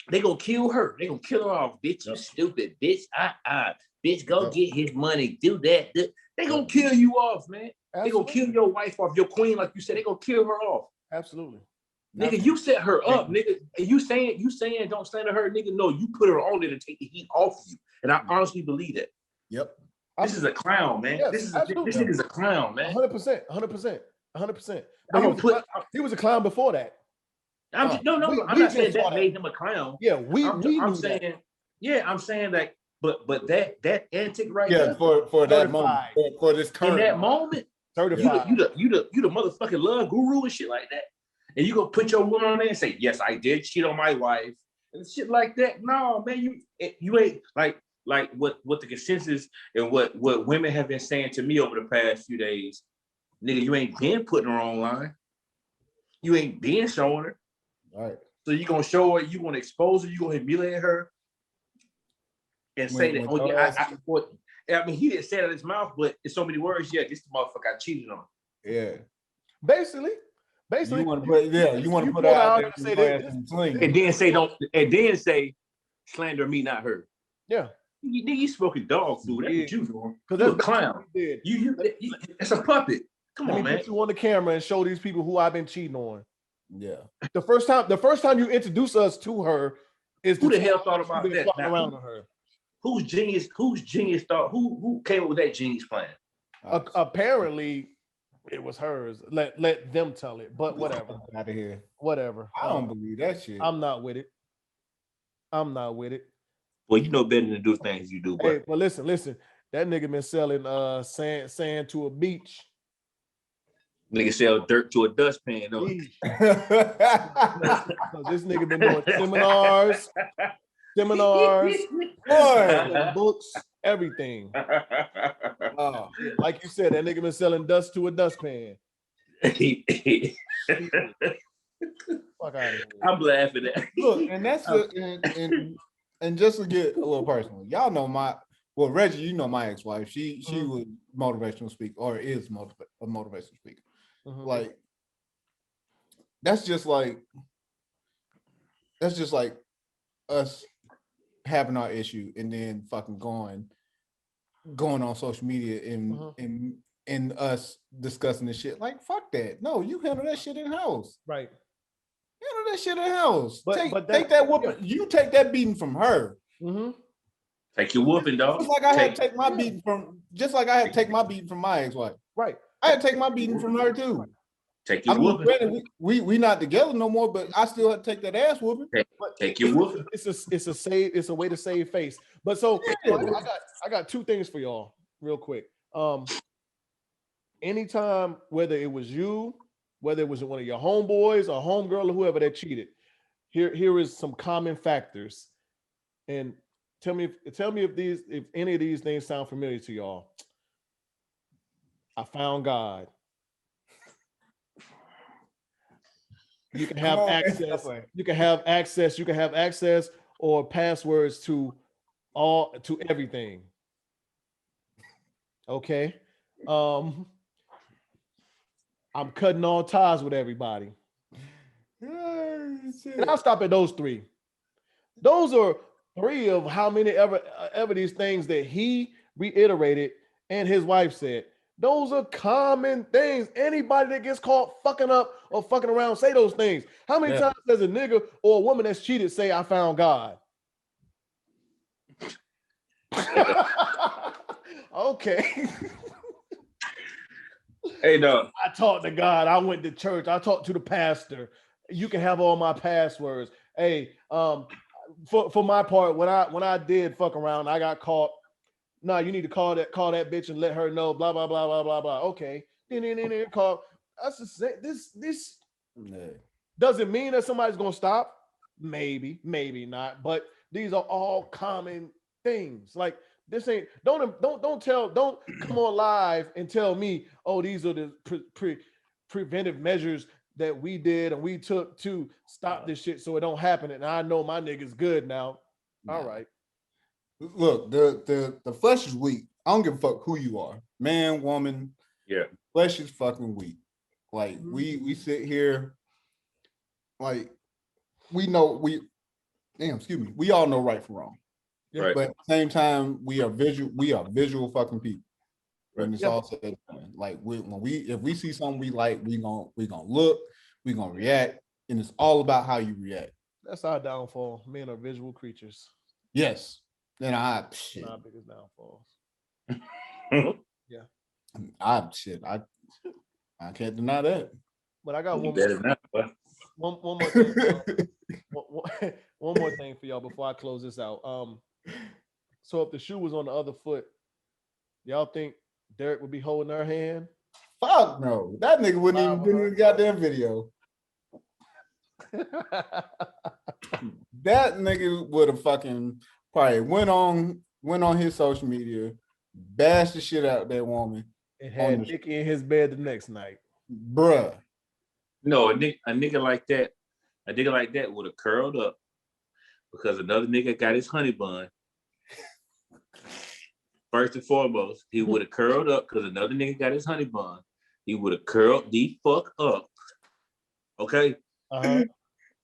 S4: They gonna kill her. They gonna kill her off, bitch. You stupid bitch. Bitch, go get his money. Do that. They gonna kill you off, man. Absolutely. They gonna kill your wife off, your queen, like you said. They gonna kill her off.
S3: Absolutely.
S4: Nigga, you set her up, nigga. And you saying don't stand to her, nigga. No, you put her on there to take the heat off you. And I honestly believe that.
S5: Yep.
S4: This is a clown, man.
S3: Yes,
S4: this nigga's a clown, man.
S3: 100%.
S4: But
S3: he was a clown before that.
S4: I'm not saying that made him a clown.
S3: Yeah,
S4: I'm saying that, but that antic right
S5: there, for that moment, for this current
S4: in that moment, certified. You the motherfucking love guru and shit like that, and you gonna put your woman on there and say, yes, I did cheat on my wife and shit like that. No, man, you ain't like what the consensus and what women have been saying to me over the past few days, nigga. You ain't been putting her online. You ain't been showing her.
S5: All right.
S4: So you gonna show her, you gonna expose her, you gonna humiliate her, and say that, oh yeah, I mean, he didn't say it out of his mouth, but in so many words, yeah, this the motherfucker I cheated on.
S5: Yeah.
S3: Basically.
S5: You want to put out there and say that,
S4: and then say slander me, not her.
S3: Yeah.
S4: You smoking dog food. That's what you doing. Because that's a clown. You it's a puppet. Come on, man.
S3: Put you on the camera and show these people who I've been cheating on.
S5: Yeah.
S3: The first time you introduce us to her is
S4: who the hell thought about that?
S3: Around her.
S4: Whose genius thought? Who came up with that genius plan?
S3: Apparently, it was hers. Let them tell it. But whatever.
S5: Out of here.
S3: Whatever.
S5: I don't believe that shit.
S3: I'm not with it.
S4: Well, you know better than to do things you do. But
S3: hey, but listen. That nigga been selling sand to a beach.
S4: Nigga sell dirt to a dustpan, though.
S3: This nigga been doing seminars, books, everything. Like you said, that nigga been selling dust to a dustpan. Fuck out of here.
S4: I'm laughing at that.
S5: Look, and that's and just to get a little personal, y'all know Reggie, you know my ex-wife. She was motivational speaker, or is a motivational speaker. Mm-hmm. Like that's just like us having our issue and then fucking going on social media and us discussing this shit. Like, fuck that. No, you handle that shit in house.
S3: Right.
S5: Handle that shit in house.
S3: Take
S5: that whooping. Yeah. You take that beating from her.
S3: Mm-hmm.
S4: Take your whooping, dog.
S5: Just like I had to take my beating from my ex-wife.
S3: Right.
S5: I had to take my beating from her too.
S4: Take your whooping.
S5: We not together no more, but I still have to take that ass whooping.
S4: Take your whooping.
S3: It's a way to save face. But so I got two things for y'all real quick. Anytime, whether it was you, whether it was one of your homeboys or homegirl or whoever that cheated, here is some common factors. And tell me if any of these things sound familiar to y'all. I found God. You can have access. You can have access or passwords to everything. Okay. I'm cutting all ties with everybody. And I'll stop at those three. Those are three of how many ever these things that he reiterated and his wife said. Those are common things. Anybody that gets caught fucking up or fucking around say those things. How many times does a nigga or a woman that's cheated say, I found God? Okay.
S4: Hey, no.
S3: I talked to God. I went to church. I talked to the pastor. You can have all my passwords. Hey, for my part, when I did fuck around, I got caught. No, you need to call that bitch and let her know. Blah blah blah blah blah blah. Okay. Then call. That's the same. This doesn't mean that somebody's gonna stop. Maybe not. But these are all common things. Like this ain't. Don't come on live and tell me. Oh, these are the preventive measures that we did and we took to stop this shit so it don't happen. And I know my nigga's good now. All right.
S5: Look, the flesh is weak. I don't give a fuck who you are, man, woman.
S4: Yeah,
S5: flesh is fucking weak. Like we sit here, like we know we all know right from wrong.
S3: Yeah.
S4: right.
S5: But at the same time, we are visual fucking people. When it's
S3: Yeah.
S5: all said and done. Like if we see something we like, we gonna look, we gonna react, and it's all about how you react.
S3: That's our downfall. Men are visual creatures.
S5: Yes. Then
S3: Our biggest downfalls.
S5: I can't deny that.
S3: But I got
S4: You better not, boy.
S3: one more thing. One more thing for y'all before I close this out. So if the shoe was on the other foot, y'all think Derrick would be holding her hand?
S5: Fuck no. That nigga wouldn't even been in the goddamn video. That nigga would have fucking probably went on his social media, bashed the shit out of that woman.
S3: And had Nikki in his bed the next night.
S5: Bruh.
S4: No, a nigga like that would have curled up because another nigga got his honey bun. First and foremost, he would have curled up because another nigga got his honey bun. He would have curled the fuck up. Okay?
S3: Uh-huh.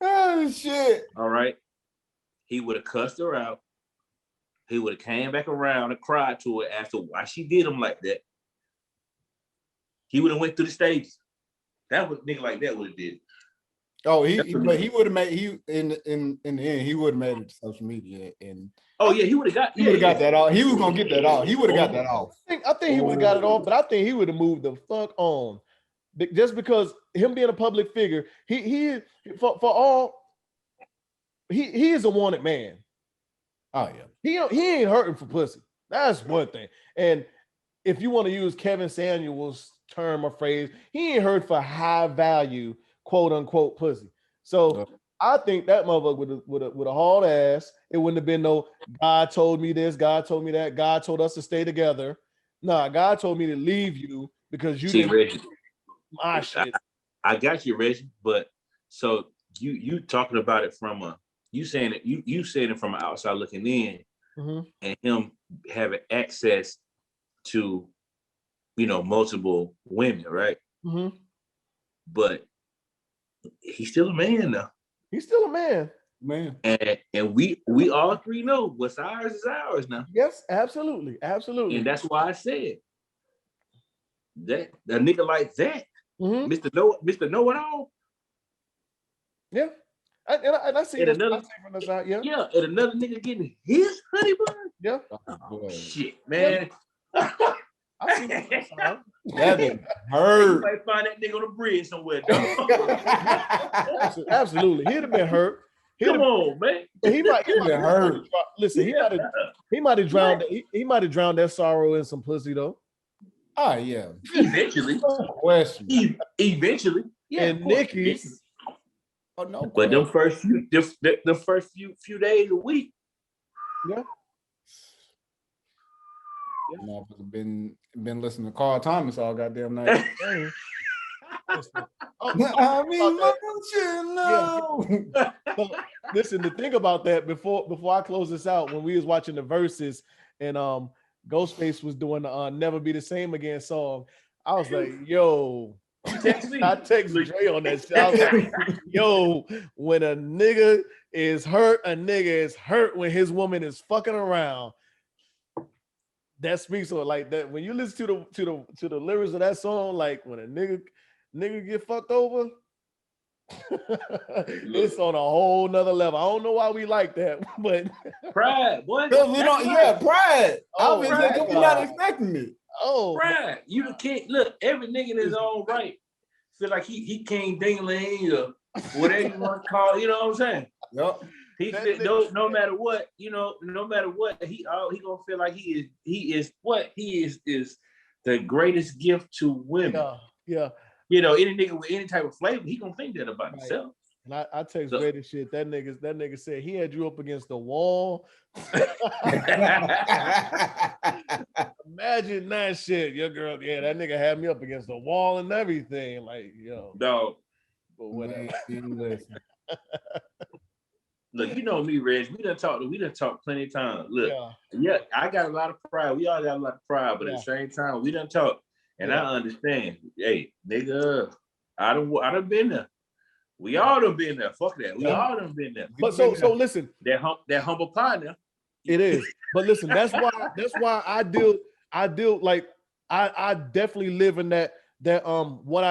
S5: Oh shit.
S4: All right. He would have cussed her out. He would have came back around and cried to her after why she did him like that. He would have went through the stages. That was nigga like that would have did.
S5: Oh, he would have made in the end he would have made it to social media and
S4: He would have got
S5: that off. He was gonna get that off. He would have got that off.
S3: I think he would have got it off, but I think he would have moved the fuck on. Just because him being a public figure, he is a wanted man.
S5: Oh yeah.
S3: He ain't hurting for pussy. That's one thing. And if you want to use Kevin Samuels' term or phrase, he ain't hurt for high value, quote unquote, pussy. So I think that motherfucker would have hauled ass. It wouldn't have been no God told me this, God told me that, God told us to stay together. Nah, God told me to leave you because you didn't
S4: Reggie,
S3: my shit.
S4: I got you, Reggie, but so you talking about it from you saying it from an outside looking in, and him having access to multiple women, right? But he's still a man now.
S3: He's still a man.
S4: And we all three know what's ours is ours now.
S3: Yes, absolutely.
S4: And that's why I said that a nigga like that, Mr. Know It All.
S3: Yeah. And I see
S4: and
S3: I see from the side. Yeah.
S4: Yeah, and another nigga getting his honey bun.
S3: Yeah.
S4: Shit, man.
S3: Yeah. I see from the side.
S5: That nigga hurt.
S4: You might find that nigga on the bridge somewhere, dog.
S3: Absolutely. He'd have been hurt.
S4: Come on, man.
S3: He might have been
S5: hurt.
S3: Listen, he might have drowned. He might have drowned that sorrow in some pussy though.
S5: Oh yeah.
S4: Eventually. Eventually. Yeah.
S3: And Nikki.
S5: Oh no.
S4: But them first few days a week.
S3: Yeah.
S5: Motherfucker been listening to Carl Thomas all goddamn night. I mean, don't you know?
S3: So, listen, the thing about that before I close this out, when we was watching the verses and Ghostface was doing the "Never Be the Same Again" song, I was like, "Yo." I texted Dre on that shit. I was like, "Yo, when a nigga is hurt, a nigga is hurt when his woman is fucking around." That speaks on like that. When you listen to the lyrics of that song, like when a nigga get fucked over, it's on a whole nother level. I don't know why we like that, but
S4: pride, boy.
S5: Pride.
S3: Oh,
S5: We're not expecting it.
S3: Oh,
S4: pride. You can't look. Every nigga in his own right feel like he king ding-a-ling or whatever you want to call it. You know what I'm saying?
S5: Yep.
S4: He no matter what, he gonna feel like he is the greatest gift to women.
S3: Yeah.
S4: Any nigga with any type of flavor, he gonna think that about himself.
S3: And I text Dre this shit. That nigga said he had you up against the wall. Imagine that shit. Your girl, that nigga had me up against the wall and everything. Like, yo.
S4: Dog,
S3: But whatever.
S5: Man, listen.
S4: Look, you know me, Reg. We done talked plenty of times. Look, yeah, I got a lot of pride. We all got a lot of pride, but at the same time, we done talk. And I understand. Hey, nigga, I done been there. We all done been there. Fuck that. We all done been there.
S3: But so listen.
S4: That humble partner.
S3: It is. But listen, that's why I deal like I definitely live in that what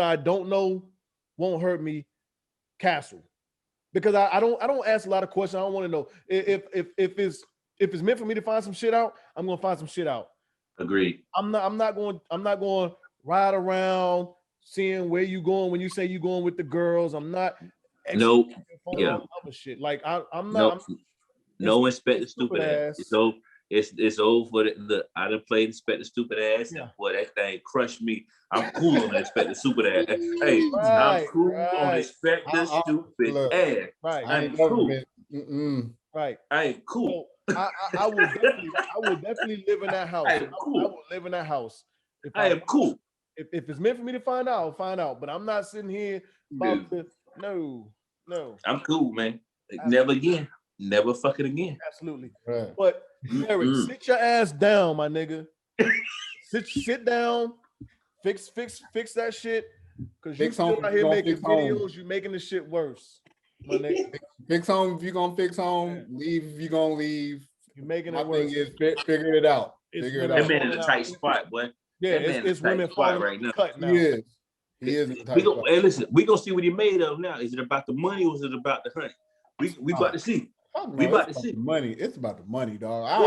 S3: I don't know won't hurt me castle. Because I don't ask a lot of questions. I don't want to know if it's meant for me to find some shit out. I'm gonna find some shit out.
S4: Agreed.
S3: I'm not going to ride around seeing where you going when you say you going with the girls. I'm not.
S4: Nope.
S3: Yeah. Other shit. Like I'm not.
S4: Nope. No inspect the stupid ass. It's over for the I done played inspect the stupid ass. Yeah. Boy, that thing crushed me. I'm cool on inspect the stupid ass. Hey, I'm cool on inspect the stupid ass.
S3: Right.
S4: I'm cool.
S3: Right.
S4: I ain't cool.
S3: So I will definitely live in that house. I will live in that house.
S4: I am cool.
S3: If it's meant for me to find out, I'll find out. But I'm not sitting here about to no.
S4: I'm cool, man. Never again. Never fucking again.
S3: Absolutely. Right. But Derrick, sit your ass down, my nigga. sit down. Fix that shit. Because you still out here making videos, you making the shit worse. My nigga.
S5: Fix home if you're gonna fix home. Leave if you're gonna leave.
S3: You're making
S5: it
S3: worse.
S5: Thing is figure it out.
S4: That man in a tight spot, boy.
S3: Yeah, it's women spot right now.
S5: He is in a tight spot.
S4: Hey, listen, we gonna see what he made of now. Is it about the money or is it about the hunt? We about to see. We about to see.
S5: Money. It's about the money, dog. I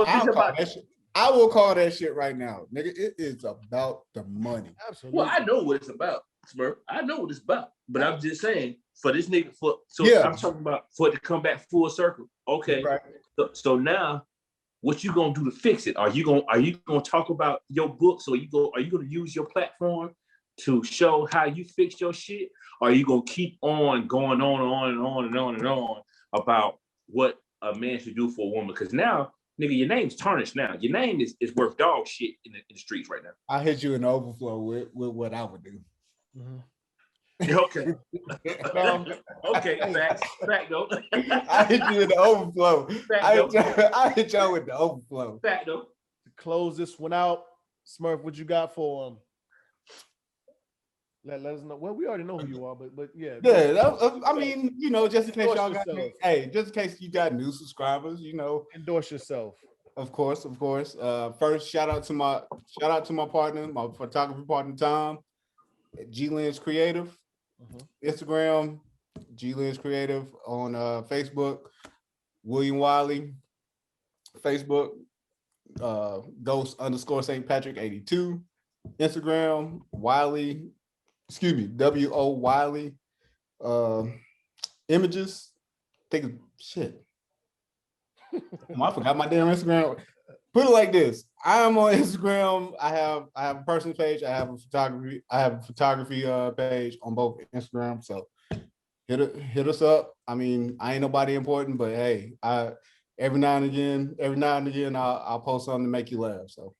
S5: will call that shit right now, nigga. It is about the money.
S3: Absolutely.
S4: Well, I know what it's about, Smurf. I know what it's about. But I'm just saying, for this nigga, I'm talking about for it to come back full circle. Okay. Right. So now, what you gonna do to fix it? Are you gonna talk about your books, or are you gonna use your platform to show how you fix your shit? Or are you gonna keep on going on and on and on and on and on about what a man should do for a woman? Because now, nigga, your name's tarnished now. Your name is worth dog shit in the streets right now.
S5: I hit you in the overflow with what I would do.
S3: Mm-hmm.
S4: Okay. Okay, fact though.
S5: I hit you in the overflow. I hit y'all with the overflow.
S4: Fact though.
S3: To close this one out, Smurf, what you got for him? Let us know. Well, we already know who you are, but yeah.
S5: Yeah, I mean, just in case y'all got, just in case you got new subscribers,
S3: endorse yourself.
S5: Of course. First, shout out to my partner, my photography partner, Tom, at G-Lens Creative, Instagram, G-Lens Creative, on Facebook, William Wiley, Facebook, Ghost_St. Patrick 82, Instagram, Wiley. W.O. Wiley images. Think shit. I forgot my damn Instagram. Put it like this. I'm on Instagram. I have a personal page. I have a photography page on both Instagram. So hit us up. I mean, I ain't nobody important, but hey, every now and again I'll post something to make you laugh. So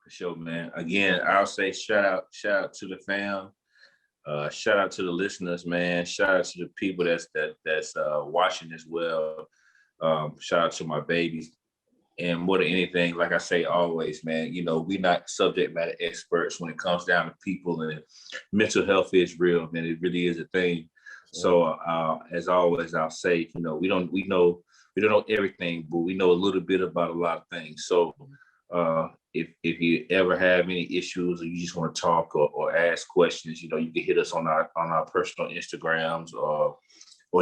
S4: for sure, man. Again, I'll say shout out to the fam. Shout out to the listeners, man. Shout out to the people that's watching as well. Shout out to my babies. And more than anything, like I say always, man, we're not subject matter experts when it comes down to people, and mental health is real, man. It really is a thing. So as always, I'll say, we don't know everything, but we know a little bit about a lot of things. So if you ever have any issues, or you just want to talk or ask questions, you can hit us on our personal Instagrams, or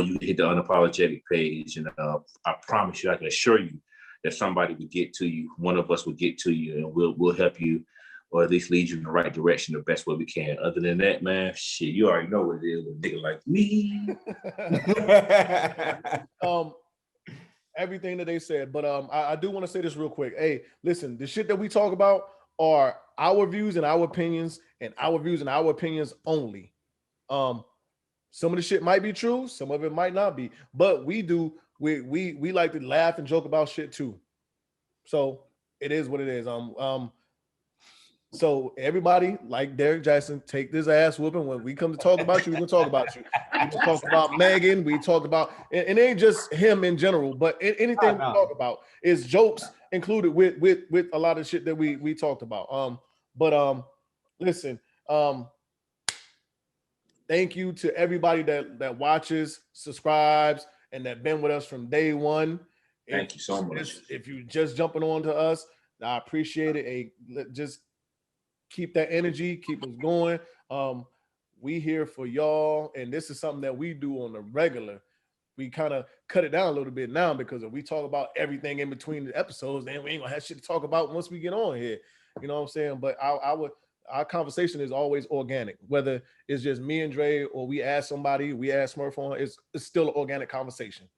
S4: you can hit the Unapologetic page. And I promise you, I can assure you that somebody will get to you. One of us will get to you, and we'll help you, or at least lead you in the right direction the best way we can. Other than that, man, shit, you already know what it is with a nigga like me.
S3: Everything that they said, but I do want to say this real quick. Hey, listen, the shit that we talk about are our views and our opinions, and our views and our opinions only. Some of the shit might be true, some of it might not be, but we like to laugh and joke about shit too. So it is what it is. So everybody, like Derrick Jaxn, take this ass whooping. When we come to talk about you, we're gonna talk about you. We talk about Megan. We talk about, and it ain't just him in general, but anything we talk about is jokes included with a lot of shit that we talked about. Listen, thank you to everybody that watches, subscribes, and that been with us from day one.
S4: Thank you so much.
S3: If you just jumping on to us, I appreciate it. Just keep that energy, keep us going. We here for y'all, and this is something that we do on the regular. We kind of cut it down a little bit now because if we talk about everything in between the episodes, then we ain't gonna have shit to talk about once we get on here. You know what I'm saying? But our conversation is always organic, whether it's just me and Dre or we ask somebody, we ask Smurf on. It's still an organic conversation.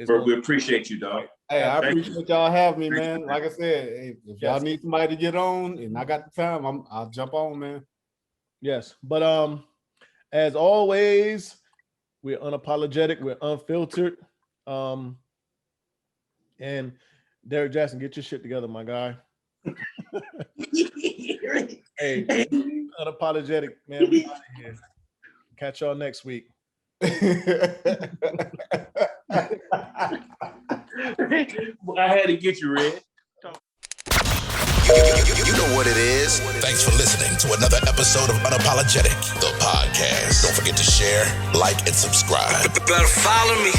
S4: Bro, we appreciate you, dog.
S5: Hey, I appreciate y'all having me, man. Like I said, if y'all need somebody to get on and I got the time, I'll jump on, man.
S3: Yes, but as always, we're unapologetic, we're unfiltered. And Derrick Jaxn, get your shit together, my guy. Hey, unapologetic, man. We out of here. Catch y'all next week.
S4: I had to get you, Red.
S2: You know what it is. Thanks for listening to another episode of Unapologetic, the podcast. Don't forget to share, like, and subscribe.
S1: Better follow me.